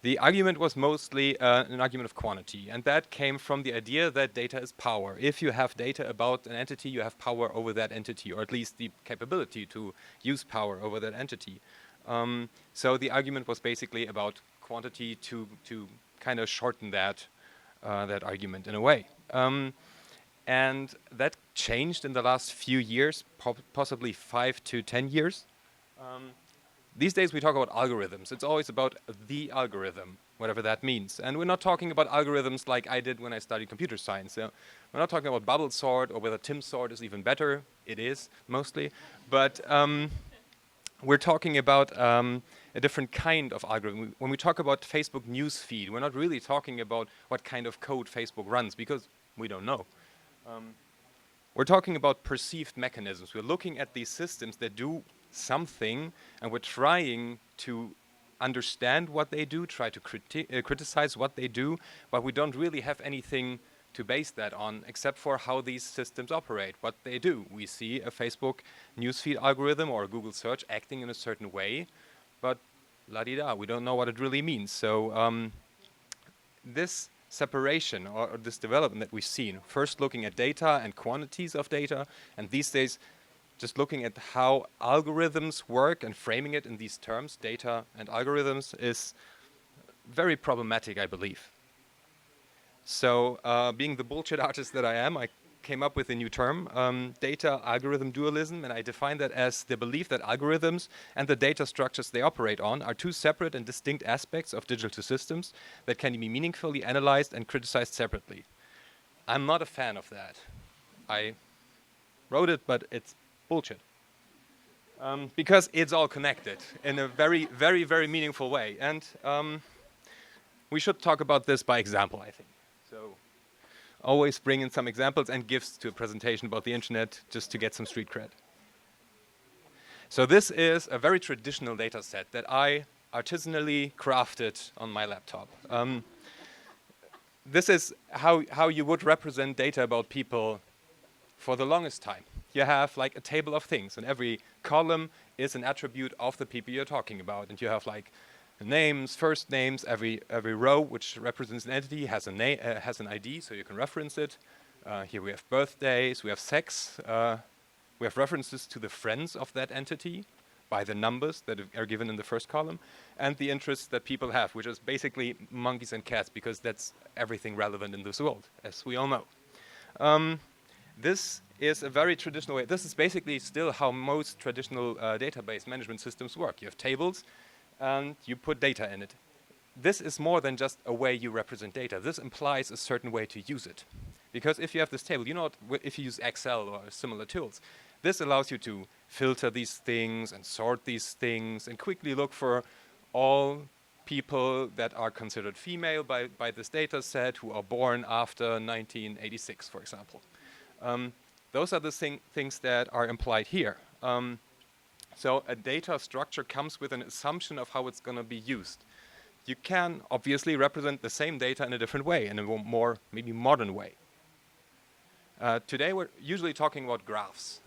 The argument was mostly an argument of quantity, and that came from the idea that data is power. If you have data about an entity, you have power over that entity, or at least the capability to use power over that entity. So the argument was basically about quantity to kind of shorten that argument in a way. And that changed in the last few years, possibly 5 to 10 years. These days we talk about algorithms. It's always about the algorithm, whatever that means. And we're not talking about algorithms like I did when I studied computer science. We're not talking about bubble sort or whether Tim sort is even better. It is, mostly. But we're talking about a different kind of algorithm. When we talk about Facebook newsfeed, we're not really talking about what kind of code Facebook runs, because we don't know. We're talking about perceived mechanisms. We're looking at these systems that do something, and we're trying to understand what they do, try to criticize what they do, but we don't really have anything to base that on except for how these systems operate, what they do. We see a Facebook newsfeed algorithm or a Google search acting in a certain way, but la-di-da, we don't know what it really means. So this separation or this development that we've seen, first looking at data and quantities of data, and these days just looking at how algorithms work and framing it in these terms, data and algorithms, is very problematic, I believe. So being the bullshit artist that I am, I came up with a new term, Data-Algorithm-Dualism, and I define that as the belief that algorithms and the data structures they operate on are two separate and distinct aspects of digital systems that can be meaningfully analyzed and criticized separately. I'm not a fan of that. I wrote it, but it's bullshit. Because it's all connected in a very, very, very meaningful way. And we should talk about this by example, I think. So always bring in some examples and gifts to a presentation about the internet just to get some street cred. So this is a very traditional data set that I artisanally crafted on my laptop. This is how you would represent data about people for the longest time. You have like a table of things, and every column is an attribute of the people you're talking about. And you have like names, first names, every row which represents an entity has has an ID, so you can reference it. Here we have birthdays, we have sex, we have references to the friends of that entity by the numbers that are given in the first column, and the interests that people have, which is basically monkeys and cats, because that's everything relevant in this world, as we all know. This is a very traditional way. This is basically still how most traditional database management systems work. You have tables, and you put data in it. This is more than just a way you represent data. This implies a certain way to use it. Because if you have this table, you know, if you use Excel or similar tools, this allows you to filter these things and sort these things and quickly look for all people that are considered female by this data set who are born after 1986, for example. Those are the things that are implied here. So a data structure comes with an assumption of how it's going to be used. You can obviously represent the same data in a different way, in a more maybe modern way. Today we're usually talking about graphs.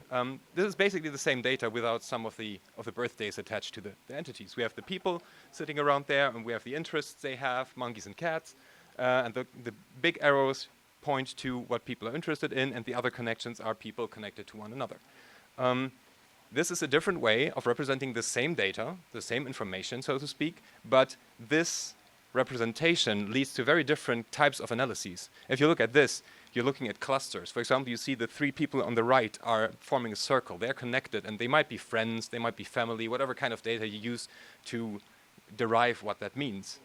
This is basically the same data without some of the birthdays attached to the entities. We have the people sitting around there, and we have the interests they have, monkeys and cats, and the big arrows point to what people are interested in, and the other connections are people connected to one another. This is a different way of representing the same data, the same information, so to speak, but this representation leads to very different types of analyses. If you look at this, you're looking at clusters. For example, you see the three people on the right are forming a circle. They're connected, and they might be friends, they might be family, whatever kind of data you use to derive what that means.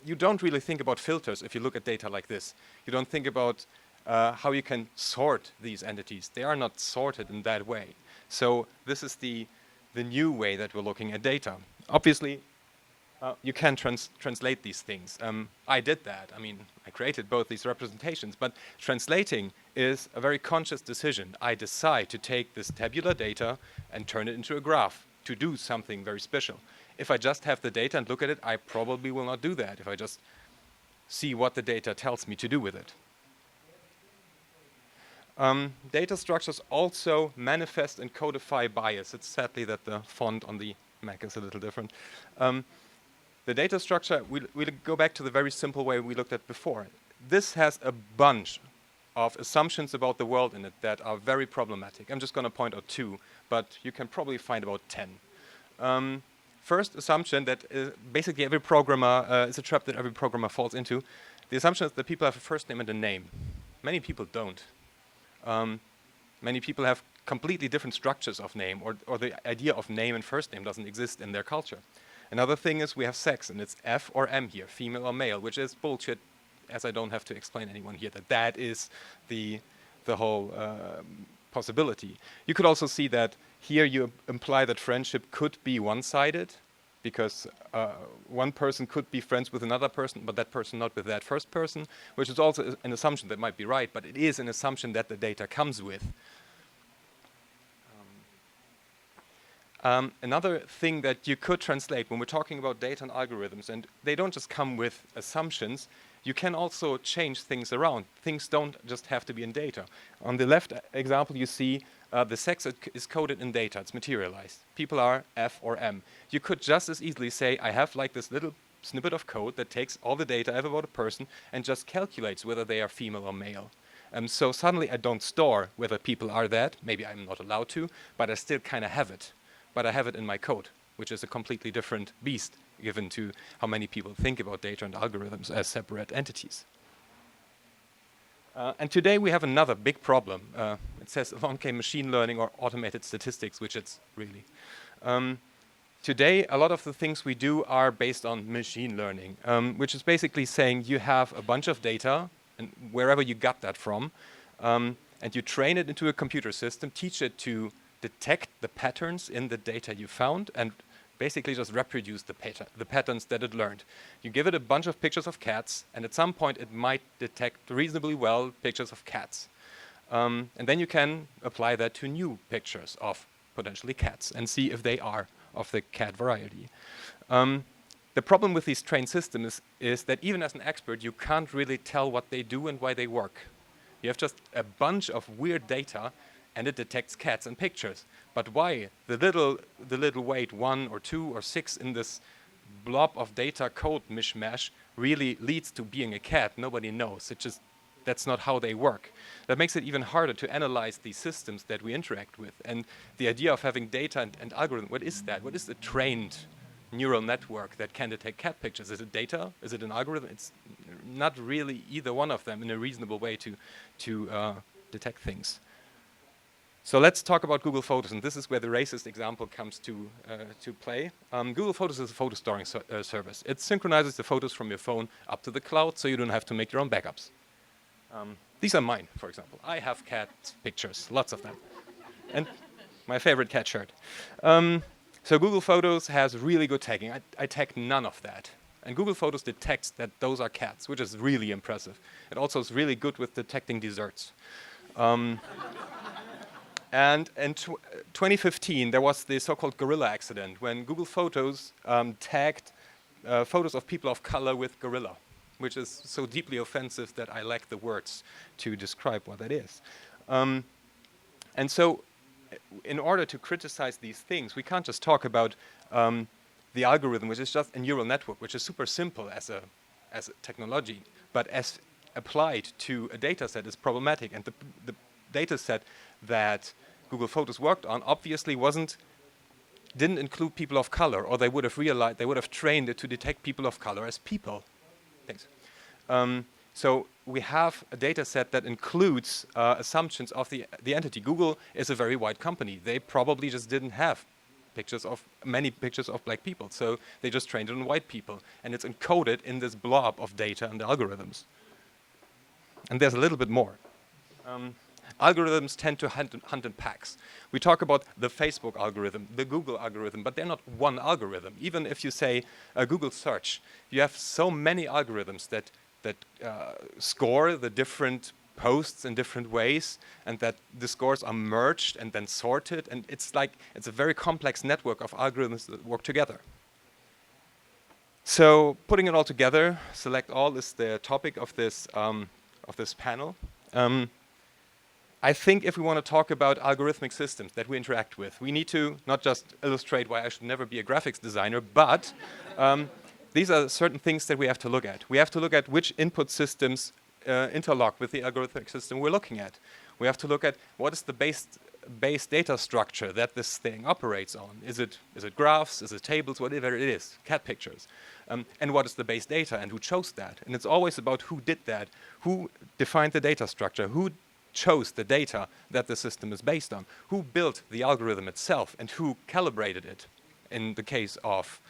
You don't really think about filters if you look at data like this. You don't think about how you can sort these entities. They are not sorted in that way. So this is the new way that we're looking at data. Obviously, you can translate these things. I did that. I mean, I created both these representations, but translating is a very conscious decision. I decide to take this tabular data and turn it into a graph to do something very special. If I just have the data and look at it, I probably will not do that if I just see what the data tells me to do with it. Data structures also manifest and codify bias. It's sadly that the font on the Mac is a little different. The data structure, we'll go back to the very simple way we looked at before. This has a bunch of assumptions about the world in it that are very problematic. I'm just going to point out two, but you can probably find about 10. First assumption that basically every programmer, is a trap that every programmer falls into. The assumption is that people have a first name and a name. Many people don't. Many people have completely different structures of name, or the idea of name and first name doesn't exist in their culture. Another thing is we have sex, and it's F or M here, female or male, which is bullshit, as I don't have to explain anyone here that is the whole possibility. You could also see that here you imply that friendship could be one-sided, because one person could be friends with another person, but that person not with that first person, which is also an assumption that might be right, but it is an assumption that the data comes with. Another thing that you could translate when we're talking about data and algorithms, and they don't just come with assumptions, you can also change things around. Things don't just have to be in data. On the left example, you see the sex is coded in data. It's materialized. People are F or M. You could just as easily say, I have like this little snippet of code that takes all the data I have about a person and just calculates whether they are female or male. So suddenly I don't store whether people are that. Maybe I'm not allowed to, but I still kind of have it. But I have it in my code, which is a completely different beast, given to how many people think about data and algorithms as separate entities. And today we have another big problem. It says along came machine learning or automated statistics, which it's really. Today, a lot of the things we do are based on machine learning, which is basically saying you have a bunch of data, and wherever you got that from, and you train it into a computer system, teach it to detect the patterns in the data you found, and basically just reproduce the patterns that it learned. You give it a bunch of pictures of cats, and at some point it might detect reasonably well pictures of cats. And then you can apply that to new pictures of potentially cats and see if they are of the cat variety. The problem with these trained systems is that even as an expert, you can't really tell what they do and why they work. You have just a bunch of weird data, and it detects cats and pictures. But why the little weight 1 or 2 or 6 in this blob of data code mishmash really leads to being a cat? Nobody knows. That's not how they work. That makes it even harder to analyze these systems that we interact with. And the idea of having data and algorithm, what is that? What is the trained neural network that can detect cat pictures? Is it data? Is it an algorithm? It's not really either one of them in a reasonable way to detect things. So let's talk about Google Photos, and this is where the racist example comes to play. Google Photos is a photo storing service. It synchronizes the photos from your phone up to the cloud, so you don't have to make your own backups. These are mine, for example. I have cat pictures, lots of them, and my favorite cat shirt. So Google Photos has really good tagging. I tag none of that. And Google Photos detects that those are cats, which is really impressive. It also is really good with detecting desserts. And in 2015, there was the so-called gorilla accident when Google Photos tagged photos of people of color with gorilla, which is so deeply offensive that I lack the words to describe what that is. And so in order to criticize these things, we can't just talk about the algorithm, which is just a neural network, which is super simple as a technology, but as applied to a data set is problematic. And the data set that Google Photos worked on obviously didn't include people of color, or they would have trained it to detect people of color as people. Thanks. So we have a data set that includes assumptions of the entity. Google is a very white company. They probably just didn't have many pictures of black people, so they just trained it on white people, and it's encoded in this blob of data and the algorithms. And there's a little bit more. Algorithms tend to hunt in packs. We talk about the Facebook algorithm, the Google algorithm, but they're not one algorithm. Even if you say Google search, you have so many algorithms that score the different posts in different ways, and that the scores are merged and then sorted, and it's a very complex network of algorithms that work together. So putting it all together, select all is the topic of this panel. I think if we want to talk about algorithmic systems that we interact with, we need to not just illustrate why I should never be a graphics designer, but these are certain things that we have to look at. We have to look at which input systems interlock with the algorithmic system we're looking at. We have to look at what is the base data structure that this thing operates on. Is it graphs? Is it tables? Whatever it is, cat pictures. And what is the base data and who chose that? And it's always about who did that, who defined the data structure, who chose the data that the system is based on, who built the algorithm itself and who calibrated it in the case of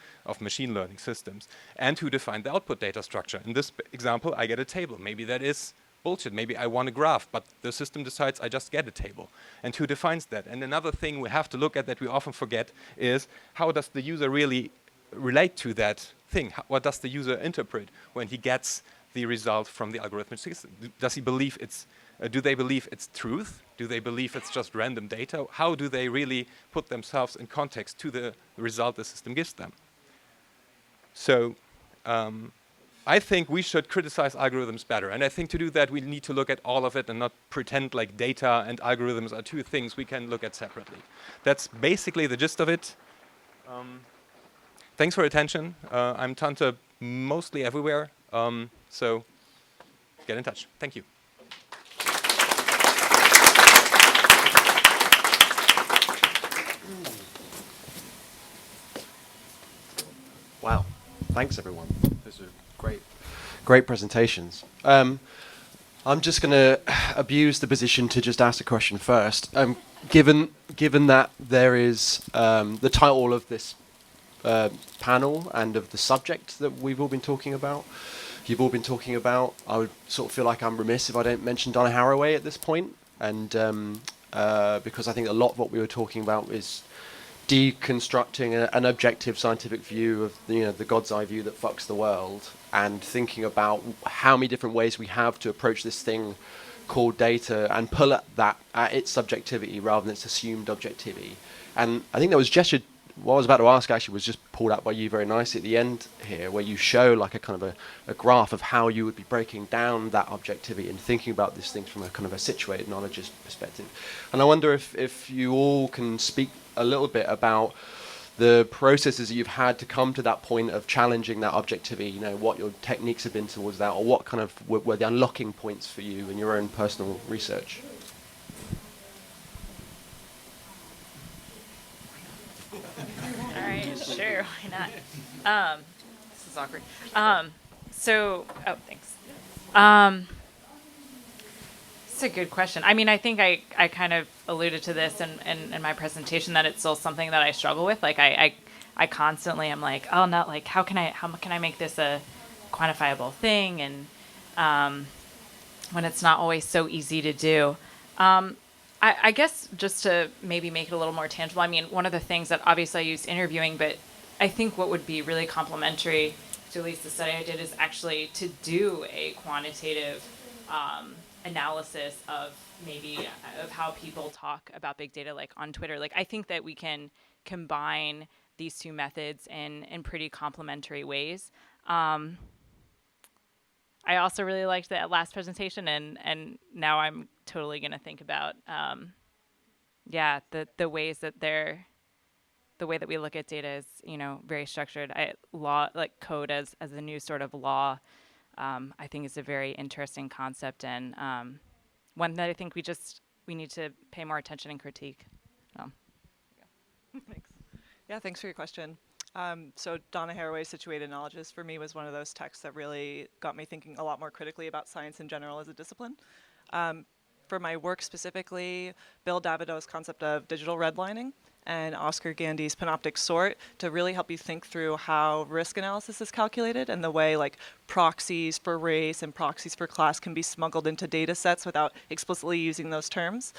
machine learning systems, and who defined the output data structure. In this example, I get a table. Maybe that is bullshit. Maybe I want a graph, but the system decides I just get a table. And who defines that? And another thing we have to look at that we often forget is how does the user really relate to that thing? What does the user interpret when he gets the result from the algorithmic system? Does he believe do they believe it's truth? Do they believe it's just random data? How do they really put themselves in context to the result the system gives them? So I I think we should criticize algorithms better. And I think to do that, we need to look at all of it and not pretend like data and algorithms are two things we can look at separately. That's basically the gist of it. Thanks for your attention. I'm Tante mostly everywhere, so get in touch. Thank you. Wow, thanks everyone. Those are great presentations. I'm just going to abuse the position to just ask a question first. Given that there is the title of this panel and of the subject that we've all been talking about, you've all been talking about, I would sort of feel like I'm remiss if I don't mention Donna Haraway at this point, and because I think a lot of what we were talking about is deconstructing an objective scientific view of the God's eye view that fucks the world, and thinking about how many different ways we have to approach this thing called data and pull at its subjectivity rather than its assumed objectivity. And I think that was gestured. What I was about to ask actually was just pulled out by you very nicely at the end here, where you show like a kind of a graph of how you would be breaking down that objectivity and thinking about this thing from a kind of a situated knowledgeist perspective. And I wonder if you all can speak a little bit about the processes that you've had to come to that point of challenging that objectivity, what your techniques have been towards that, or what kind of were the unlocking points for you in your own personal research. All right, sure, why not? This is awkward. Thanks. It's a good question. I mean, I think I kind of alluded to this in my presentation, that it's still something that I struggle with. Like I constantly am like, oh no, like how can I make this a quantifiable thing? And when it's not always so easy to do. I guess just to maybe make it a little more tangible, I mean, one of the things that obviously I use interviewing, but I think what would be really complementary to at least the study I did is actually to do a quantitative analysis of how people talk about big data, like on Twitter. Like I think that we can combine these two methods in pretty complementary ways. I also really liked that last presentation, and now I'm totally going to think about the ways that the way that we look at data is very structured. Code as a new sort of law. I think is a very interesting concept, and one that I think we need to pay more attention and critique. Thanks. Yeah, thanks for your question. So Donna Haraway's Situated Knowledges for me was one of those texts that really got me thinking a lot more critically about science in general as a discipline. For my work specifically, Bill Davido's concept of digital redlining and Oscar Gandy's panoptic sort to really help you think through how risk analysis is calculated and the way like proxies for race and proxies for class can be smuggled into data sets without explicitly using those terms.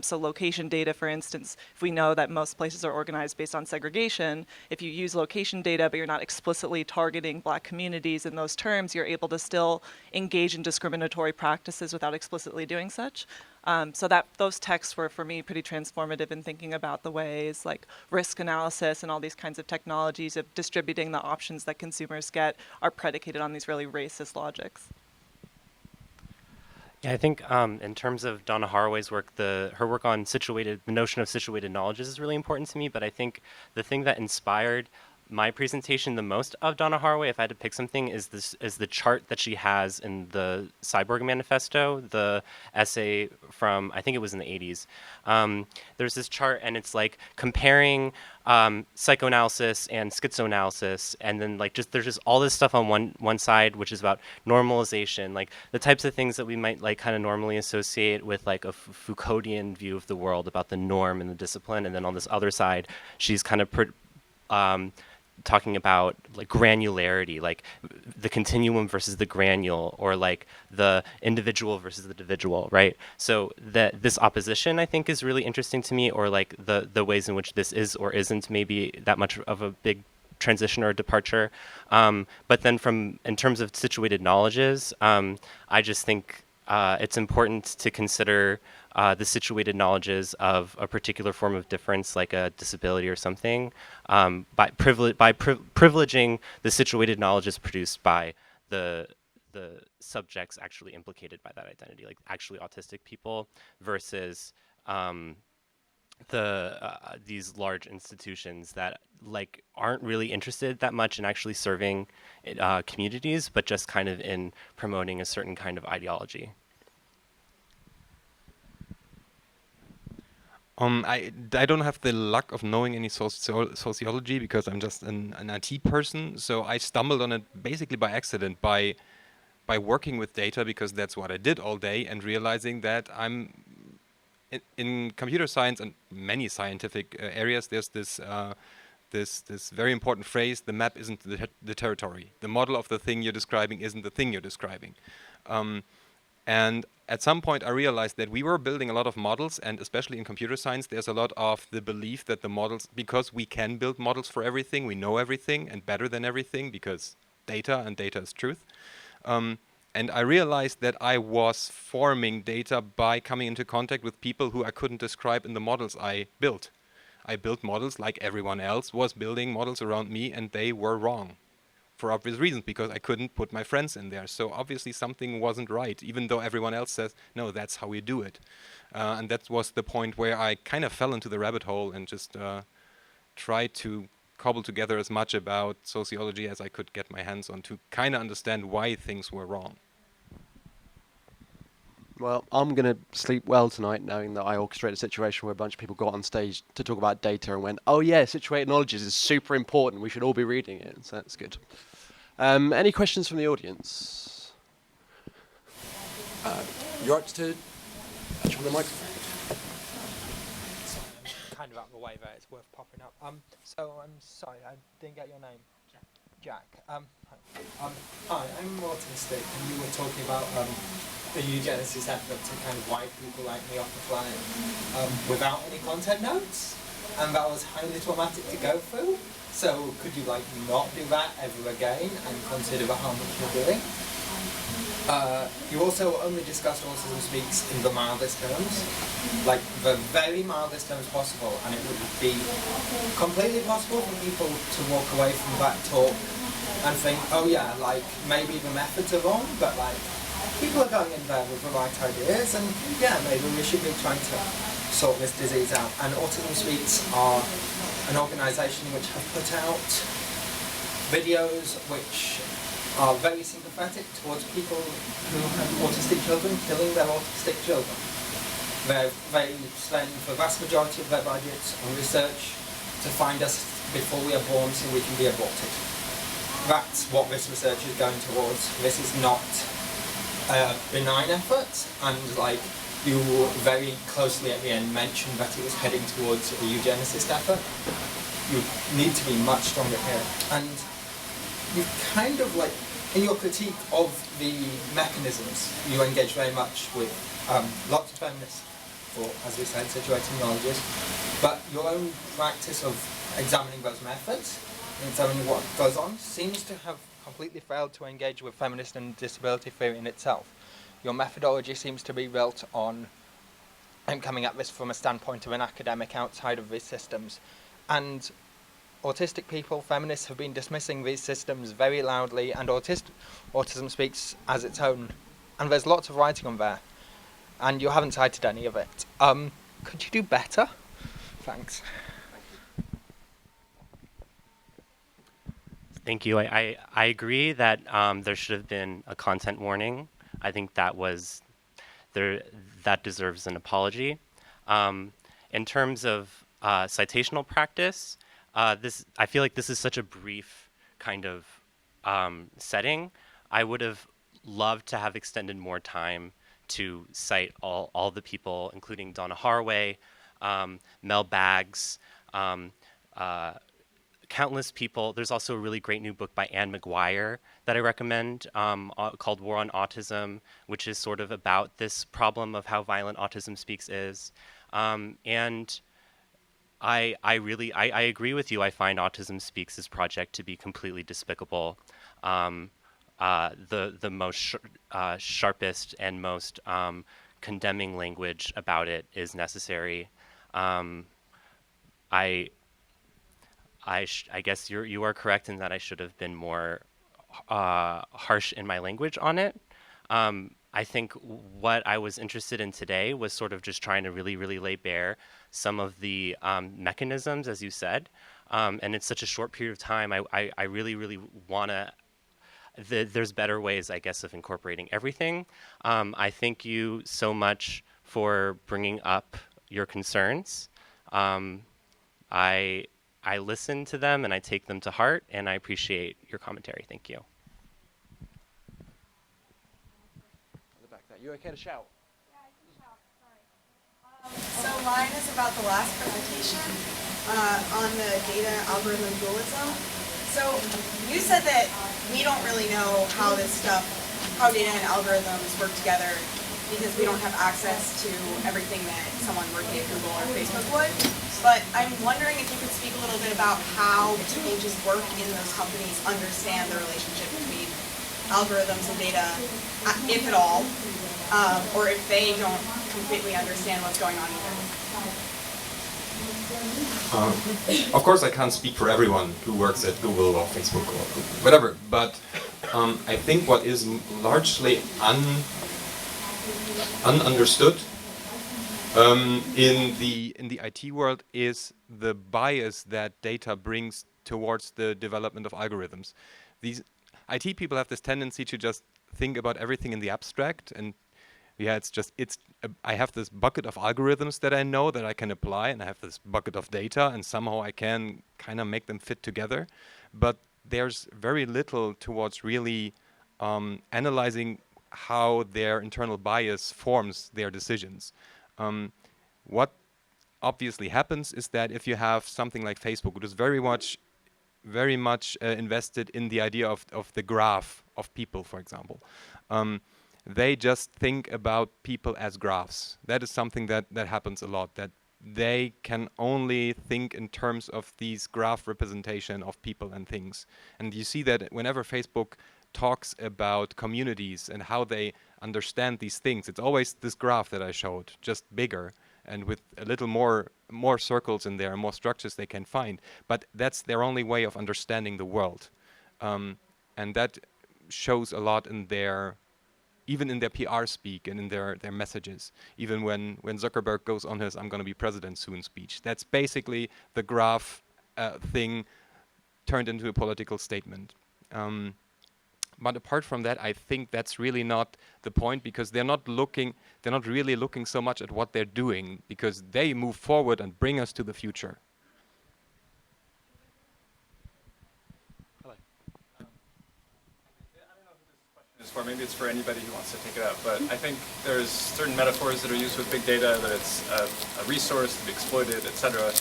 So location data, for instance, if we know that most places are organized based on segregation, if you use location data but you're not explicitly targeting Black communities in those terms, you're able to still engage in discriminatory practices without explicitly doing such. So those texts were, for me, pretty transformative in thinking about the ways like risk analysis and all these kinds of technologies of distributing the options that consumers get are predicated on these really racist logics. Yeah, I think in terms of Donna Haraway's work, her work on the notion of situated knowledges is really important to me, but I think the thing that inspired my presentation the most of Donna Haraway, if I had to pick something, is the chart that she has in the Cyborg Manifesto, the essay from, I think it was in the 80s. There's this chart, and it's like comparing psychoanalysis and schizoanalysis, and then like there's just all this stuff on one side, which is about normalization, like the types of things that we might like kind of normally associate with like a Foucauldian view of the world about the norm and the discipline, and then on this other side, she's kind of talking about like granularity, like the continuum versus the granule, or like the individual versus the individual, right? So this opposition, I think, is really interesting to me, or like the ways in which this is or isn't maybe that much of a big transition or departure. But then in terms of situated knowledges, I just think it's important to consider the situated knowledges of a particular form of difference, like a disability or something, by privileging the situated knowledges produced by the subjects actually implicated by that identity, like actually autistic people versus these large institutions that like aren't really interested that much in actually serving communities, but just kind of in promoting a certain kind of ideology. I don't have the luck of knowing any sociology because I'm just an IT person. So I stumbled on it basically by accident, by working with data, because that's what I did all day, and realizing that I'm in computer science and many scientific areas. There's this very important phrase: the map isn't the territory. The model of the thing you're describing isn't the thing you're describing. And at some point I realized that we were building a lot of models, and especially in computer science, there's a lot of the belief that the models, because we can build models for everything, we know everything and better than everything, because data is truth. And I realized that I was forming data by coming into contact with people who I couldn't describe in the models I built. I built models like everyone else was building models around me, and they were wrong. For obvious reasons, because I couldn't put my friends in there. So obviously something wasn't right, even though everyone else says, no, that's how we do it. And that was the point where I kind of fell into the rabbit hole and just tried to cobble together as much about sociology as I could get my hands on to kind of understand why things were wrong. Well, I'm going to sleep well tonight knowing that I orchestrated a situation where a bunch of people got on stage to talk about data and went, oh yeah, situated knowledge is super important, we should all be reading it, so that's good. Any questions from the audience? You're right to touch on the microphone. Kind of out of the way there, it's worth popping up. So I'm sorry, I didn't get your name. Jack. Hi, I'm autistic, and you were talking about the eugenesis effort to kind of wipe people like me off the planet without any content notes, and that was highly traumatic to go through. So could you like not do that ever again and consider the harm that you're doing? You also only discussed Autism Speaks in the mildest terms, like the very mildest terms possible, and it would be completely possible for people to walk away from that talk and think, oh yeah, like maybe the methods are wrong, but like people are going in there with the right ideas, and yeah, maybe we should be trying to sort this disease out. And Autism Speaks are an organisation which have put out videos which are very sympathetic towards people who have autistic children killing their autistic children. They spend the vast majority of their budgets on research to find us before we are born so we can be aborted. That's what this research is going towards. This is not a benign effort, and like you very closely at the end mentioned that it was heading towards a eugenicist effort. You need to be much stronger here. And you kind of like, in your critique of the mechanisms, you engage very much with lots of feminists, or as we said, situating knowledges, but your own practice of examining those methods, examining what goes on, seems to have completely failed to engage with feminist and disability theory in itself. Your methodology seems to be built on coming at this from a standpoint of an academic outside of these systems, and autistic people, feminists, have been dismissing these systems very loudly, and Autism Speaks as its own. And there's lots of writing on there, and you haven't cited any of it. Could you do better? Thanks. Thank you. I agree that there should have been a content warning. I think that deserves an apology. In terms of citational practice, I feel like this is such a brief kind of setting. I would have loved to have extended more time to cite all the people, including Donna Haraway, Mel Baggs, countless people. There's also a really great new book by Anne McGuire that I recommend called War on Autism, which is sort of about this problem of how violent Autism Speaks is. And I agree with you. I find Autism Speaks' project to be completely despicable. The most sharpest and most condemning language about it is necessary. I guess you are correct in that I should have been more harsh in my language on it. I think what I was interested in today was sort of just trying to really, really lay bare some of the mechanisms, as you said. And it's such a short period of time. I really, really want to. There's better ways, I guess, of incorporating everything. I thank you so much for bringing up your concerns. I listen to them and I take them to heart, and I appreciate your commentary. Thank you. You okay to shout? Yeah, I can shout. Sorry. So mine is about the last presentation on the Data-Algorithm-Dualism. So you said that we don't really know how this stuff, how data and algorithms work together because we don't have access to everything that someone working at Google or Facebook would. But I'm wondering if you could speak a little bit about how teenagers work in those companies understand the relationship between algorithms and data, if at all, or if they don't completely understand what's going on either. Of course, I can't speak for everyone who works at Google or Facebook or whatever, but I think what is largely ununderstood in the IT world is the bias that data brings towards the development of algorithms. These IT people have this tendency to just think about everything in the abstract, and yeah, I have this bucket of algorithms that I know that I can apply, and I have this bucket of data, and somehow I can kind of make them fit together. But there's very little towards really analyzing how their internal bias forms their decisions. What obviously happens is that if you have something like Facebook, which is very much invested in the idea of the graph of people, for example, they just think about people as graphs. That is something that happens a lot, that they can only think in terms of these graph representation of people and things. And you see that whenever Facebook talks about communities and how they understand these things, it's always this graph that I showed, just bigger and with a little more circles in there, more structures they can find. But that's their only way of understanding the world. And that shows a lot in even in their PR speak and in their messages. Even when Zuckerberg goes on his "I'm going to be president soon" speech, that's basically the graph thing turned into a political statement. But apart from that, I think that's really not the point, because they're not really looking so much at what they're doing, because they move forward and bring us to the future. Hello. I don't know who this question is for. Maybe it's for anybody who wants to take it up. But I think there's certain metaphors that are used with big data, that it's a resource to be exploited, etc.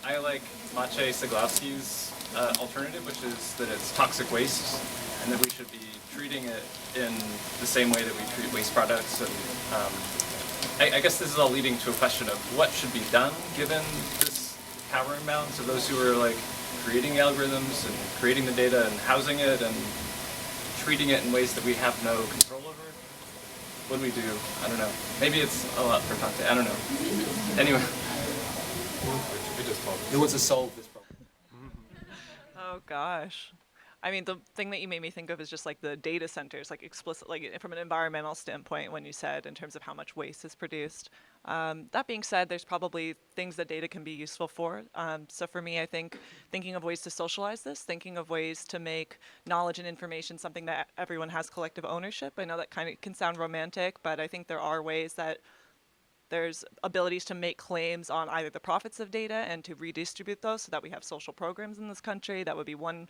I like Maciej Ceglowski's alternative, which is that it's toxic waste, and that we should be treating it in the same way that we treat waste products. And I guess this is all leading to a question of what should be done given this power imbalance of those who are like creating the algorithms and creating the data and housing it and treating it in ways that we have no control over. What do we do? I don't know. Maybe it's a lot for Tante. I don't know. Anyway. Who wants to solve this problem? Oh gosh. I mean, the thing that you made me think of is just like the data centers, like explicit, like from an environmental standpoint, when you said in terms of how much waste is produced. That being said, there's probably things that data can be useful for. So for me, I think thinking of ways to socialize this, thinking of ways to make knowledge and information something that everyone has collective ownership. I know that kind of can sound romantic, but I think there are ways that there's abilities to make claims on either the profits of data and to redistribute those so that we have social programs in this country. That would be one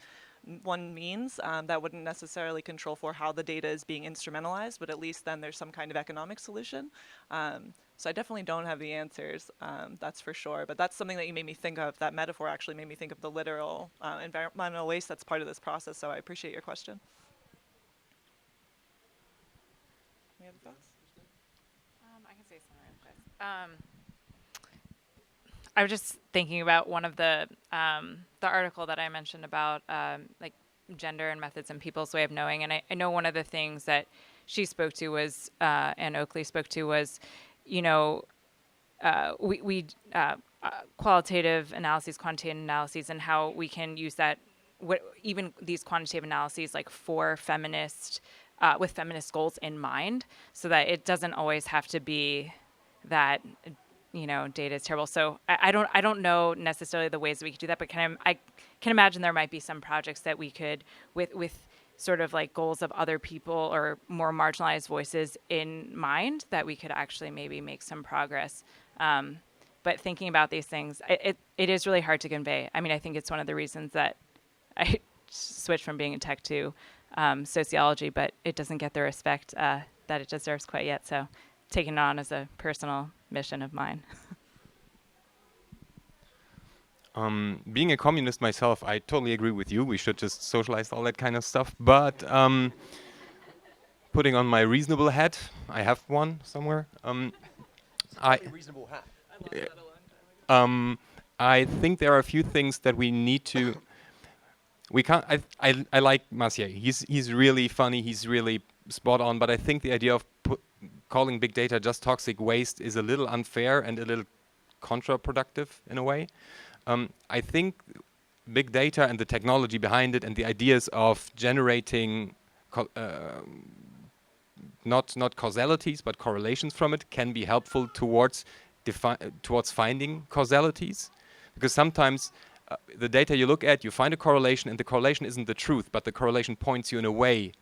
means. That wouldn't necessarily control for how the data is being instrumentalized, but at least then there's some kind of economic solution. So I definitely don't have the answers, that's for sure. But that's something that you made me think of. That metaphor actually made me think of the literal environmental waste that's part of this process. So I appreciate your question. Any other thoughts? I can say something real quick. I was just thinking about one of the article that I mentioned about like gender and methods and people's way of knowing, and I know one of the things that she spoke to was and Oakley spoke to was, you know, we qualitative analyses, quantitative analyses, and how we can use that even these quantitative analyses like for feminist, with feminist goals in mind, so that it doesn't always have to be that, data is terrible. So I don't know necessarily the ways that we could do that, but I can imagine there might be some projects that we could, with sort of like goals of other people or more marginalized voices in mind, that we could actually maybe make some progress. But thinking about these things, it is really hard to convey. I mean, I think it's one of the reasons that I switched from being in tech to sociology, but it doesn't get the respect that it deserves quite yet. So taking it on as a personal mission of mine. Being a communist myself, I totally agree with you. We should just socialize all that kind of stuff. But putting on my reasonable hat, I have one somewhere. Reasonable hat. I think there are a few things that we need to. We can't. I like Maciej. He's really funny. He's really spot on. But I think the idea of calling big data just toxic waste is a little unfair and a little counterproductive in a way. I think big data and the technology behind it and the ideas of generating not causalities but correlations from it can be helpful towards finding causalities, because sometimes the data you look at, you find a correlation, and the correlation isn't the truth, but the correlation points you in a way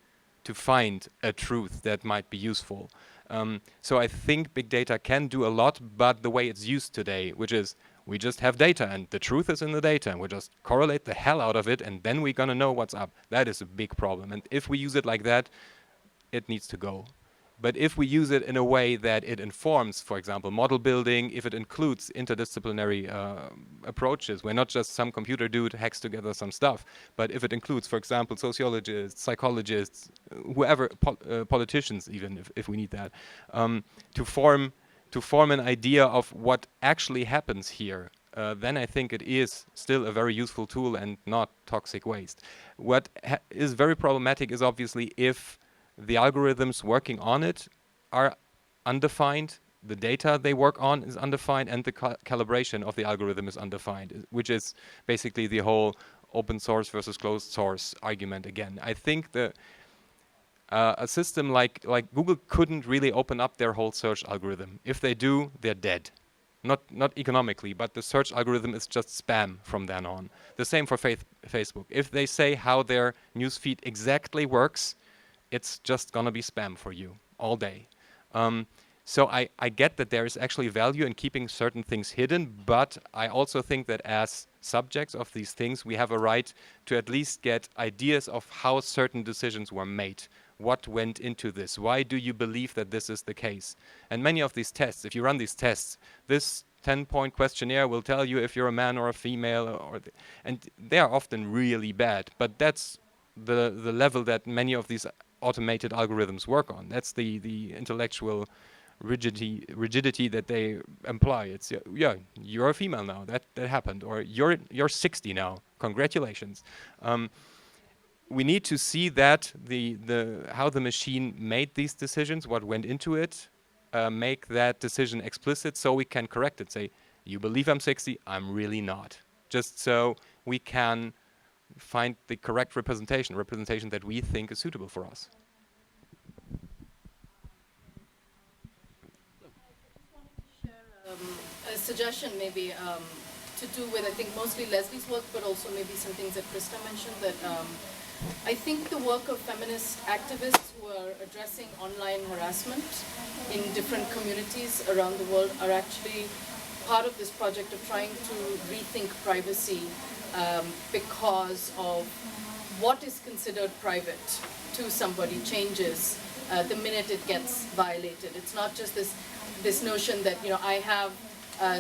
to find a truth that might be useful. So I think big data can do a lot, but the way it's used today, which is we just have data and the truth is in the data and we just correlate the hell out of it and then we're gonna know what's up. That is a big problem. And if we use it like that, it needs to go. But if we use it in a way that it informs, for example, model building, if it includes interdisciplinary approaches, where not just some computer dude hacks together some stuff, but if it includes, for example, sociologists, psychologists, whoever, politicians even, if we need that, to form an idea of what actually happens here, then I think it is still a very useful tool and not toxic waste. What is very problematic is obviously if the algorithms working on it are undefined, the data they work on is undefined, and the calibration of the algorithm is undefined, which is basically the whole open source versus closed source argument again. I think that a system like Google couldn't really open up their whole search algorithm. If they do, they're dead. Not economically, but the search algorithm is just spam from then on. The same for Facebook. If they say how their newsfeed exactly works, it's just gonna be spam for you all day. So I get that there is actually value in keeping certain things hidden, but I also think that as subjects of these things, we have a right to at least get ideas of how certain decisions were made. What went into this? Why do you believe that this is the case? And many of these tests, if you run these tests, this 10-point questionnaire will tell you if you're a man or a female, and they are often really bad, but that's the level that many of these automated algorithms work on. That's the intellectual rigidity that they imply. It's yeah, you're a female now. That happened, or you're 60 now. Congratulations. We need to see that how the machine made these decisions, what went into it, make that decision explicit so we can correct it. Say, you believe I'm 60, I'm really not. Just so we can find the correct representation that we think is suitable for us. A suggestion maybe to do with, I think, mostly Leslie's work, but also maybe some things that Krista mentioned, that I think the work of feminist activists who are addressing online harassment in different communities around the world are actually part of this project of trying to rethink privacy because of what is considered private to somebody changes the minute it gets violated. It's not just this notion that, I have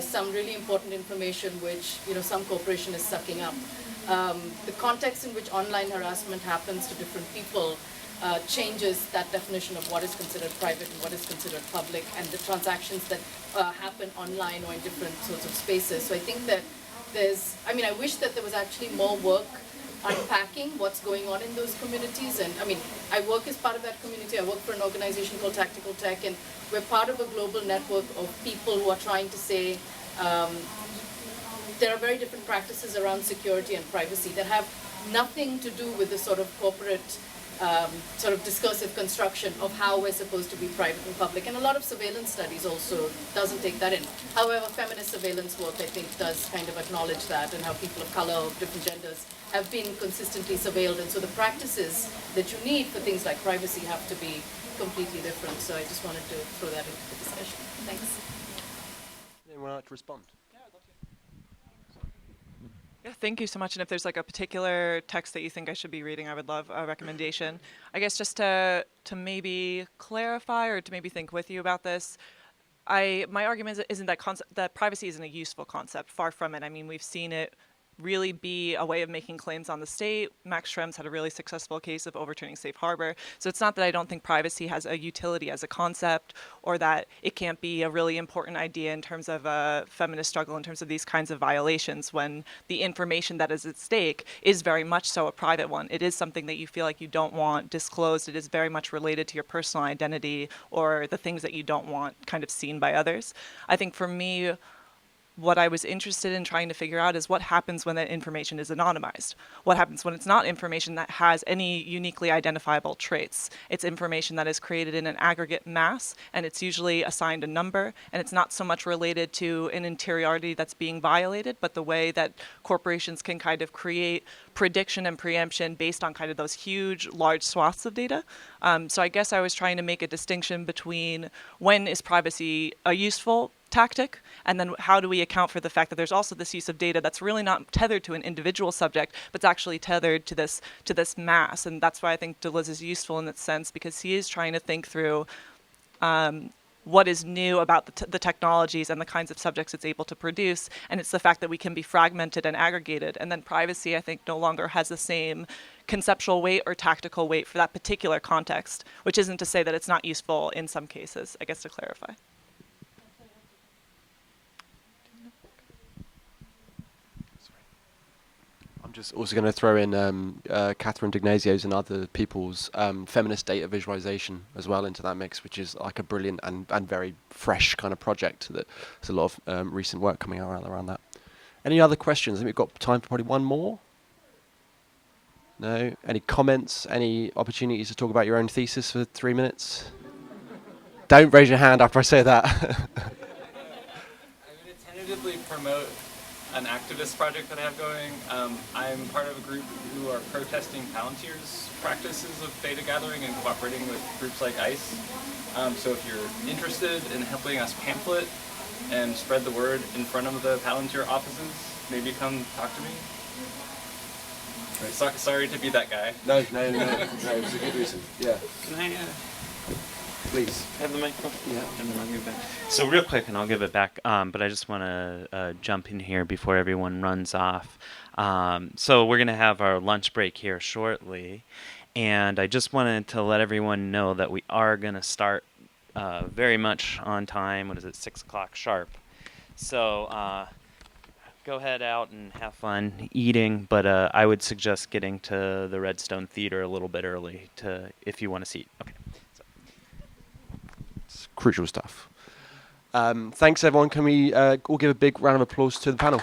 some really important information which, some corporation is sucking up. The context in which online harassment happens to different people changes that definition of what is considered private and what is considered public, and the transactions that happen online or in different sorts of spaces. So I think that I wish that there was actually more work unpacking what's going on in those communities. And I work as part of that community. I work for an organization called Tactical Tech, and we're part of a global network of people who are trying to say there are very different practices around security and privacy that have nothing to do with the sort of corporate sort of discursive construction of how we're supposed to be private and public. And a lot of surveillance studies also doesn't take that in. However, feminist surveillance work, I think, does kind of acknowledge that, and how people of color, of different genders, have been consistently surveilled. And so the practices that you need for things like privacy have to be completely different. So I just wanted to throw that into the discussion. Thanks. Anyone like to respond? Yeah, thank you so much. And if there's like a particular text that you think I should be reading, I would love a recommendation. I guess just to maybe clarify or to maybe think with you about this, my argument isn't that privacy isn't a useful concept. Far from it. I mean, we've seen it really be a way of making claims on the state. Max Schrems had a really successful case of overturning safe harbor. So it's not that I don't think privacy has a utility as a concept, or that it can't be a really important idea in terms of a feminist struggle, in terms of these kinds of violations, when the information that is at stake is very much so a private one. It is something that you feel like you don't want disclosed. It is very much related to your personal identity or the things that you don't want kind of seen by others. I think for me, what I was interested in trying to figure out is what happens when that information is anonymized. What happens when it's not information that has any uniquely identifiable traits. It's information that is created in an aggregate mass, and it's usually assigned a number, and it's not so much related to an interiority that's being violated, but the way that corporations can kind of create prediction and preemption based on kind of those huge, large swaths of data. So I guess I was trying to make a distinction between when is privacy a useful tactic, and then how do we account for the fact that there's also this use of data that's really not tethered to an individual subject, but it's actually tethered to this mass. And that's why I think Deleuze is useful in that sense, because he is trying to think through what is new about the technologies and the kinds of subjects it's able to produce, and it's the fact that we can be fragmented and aggregated. And then privacy, I think, no longer has the same conceptual weight or tactical weight for that particular context, which isn't to say that it's not useful in some cases, I guess, to clarify. I'm just also going to throw in Catherine D'Ignasio's and other people's feminist data visualization as well into that mix, which is like a brilliant and very fresh kind of project. That there's a lot of recent work coming out around that. Any other questions? I think we've got time for probably one more. No? Any comments? Any opportunities to talk about your own thesis for 3 minutes? Don't raise your hand after I say that. I'm going to tentatively promote an activist project that I have going. I'm part of a group who are protesting Palantir's practices of data gathering and cooperating with groups like ICE. So if you're interested in helping us pamphlet and spread the word in front of the Palantir offices, maybe come talk to me. Right. Sorry to be that guy. No, it's a good reason. Yeah. Can I please have the microphone? Yeah. And then I'll give it back. So real quick, and I'll give it back, but I just want to jump in here before everyone runs off. So we're going to have our lunch break here shortly, and I just wanted to let everyone know that we are going to start very much on time. What is it, 6 o'clock sharp? So go ahead out and have fun eating, but I would suggest getting to the Redstone Theater a little bit early if you want to see. Okay. It's crucial stuff. Thanks, everyone. Can we all give a big round of applause to the panel?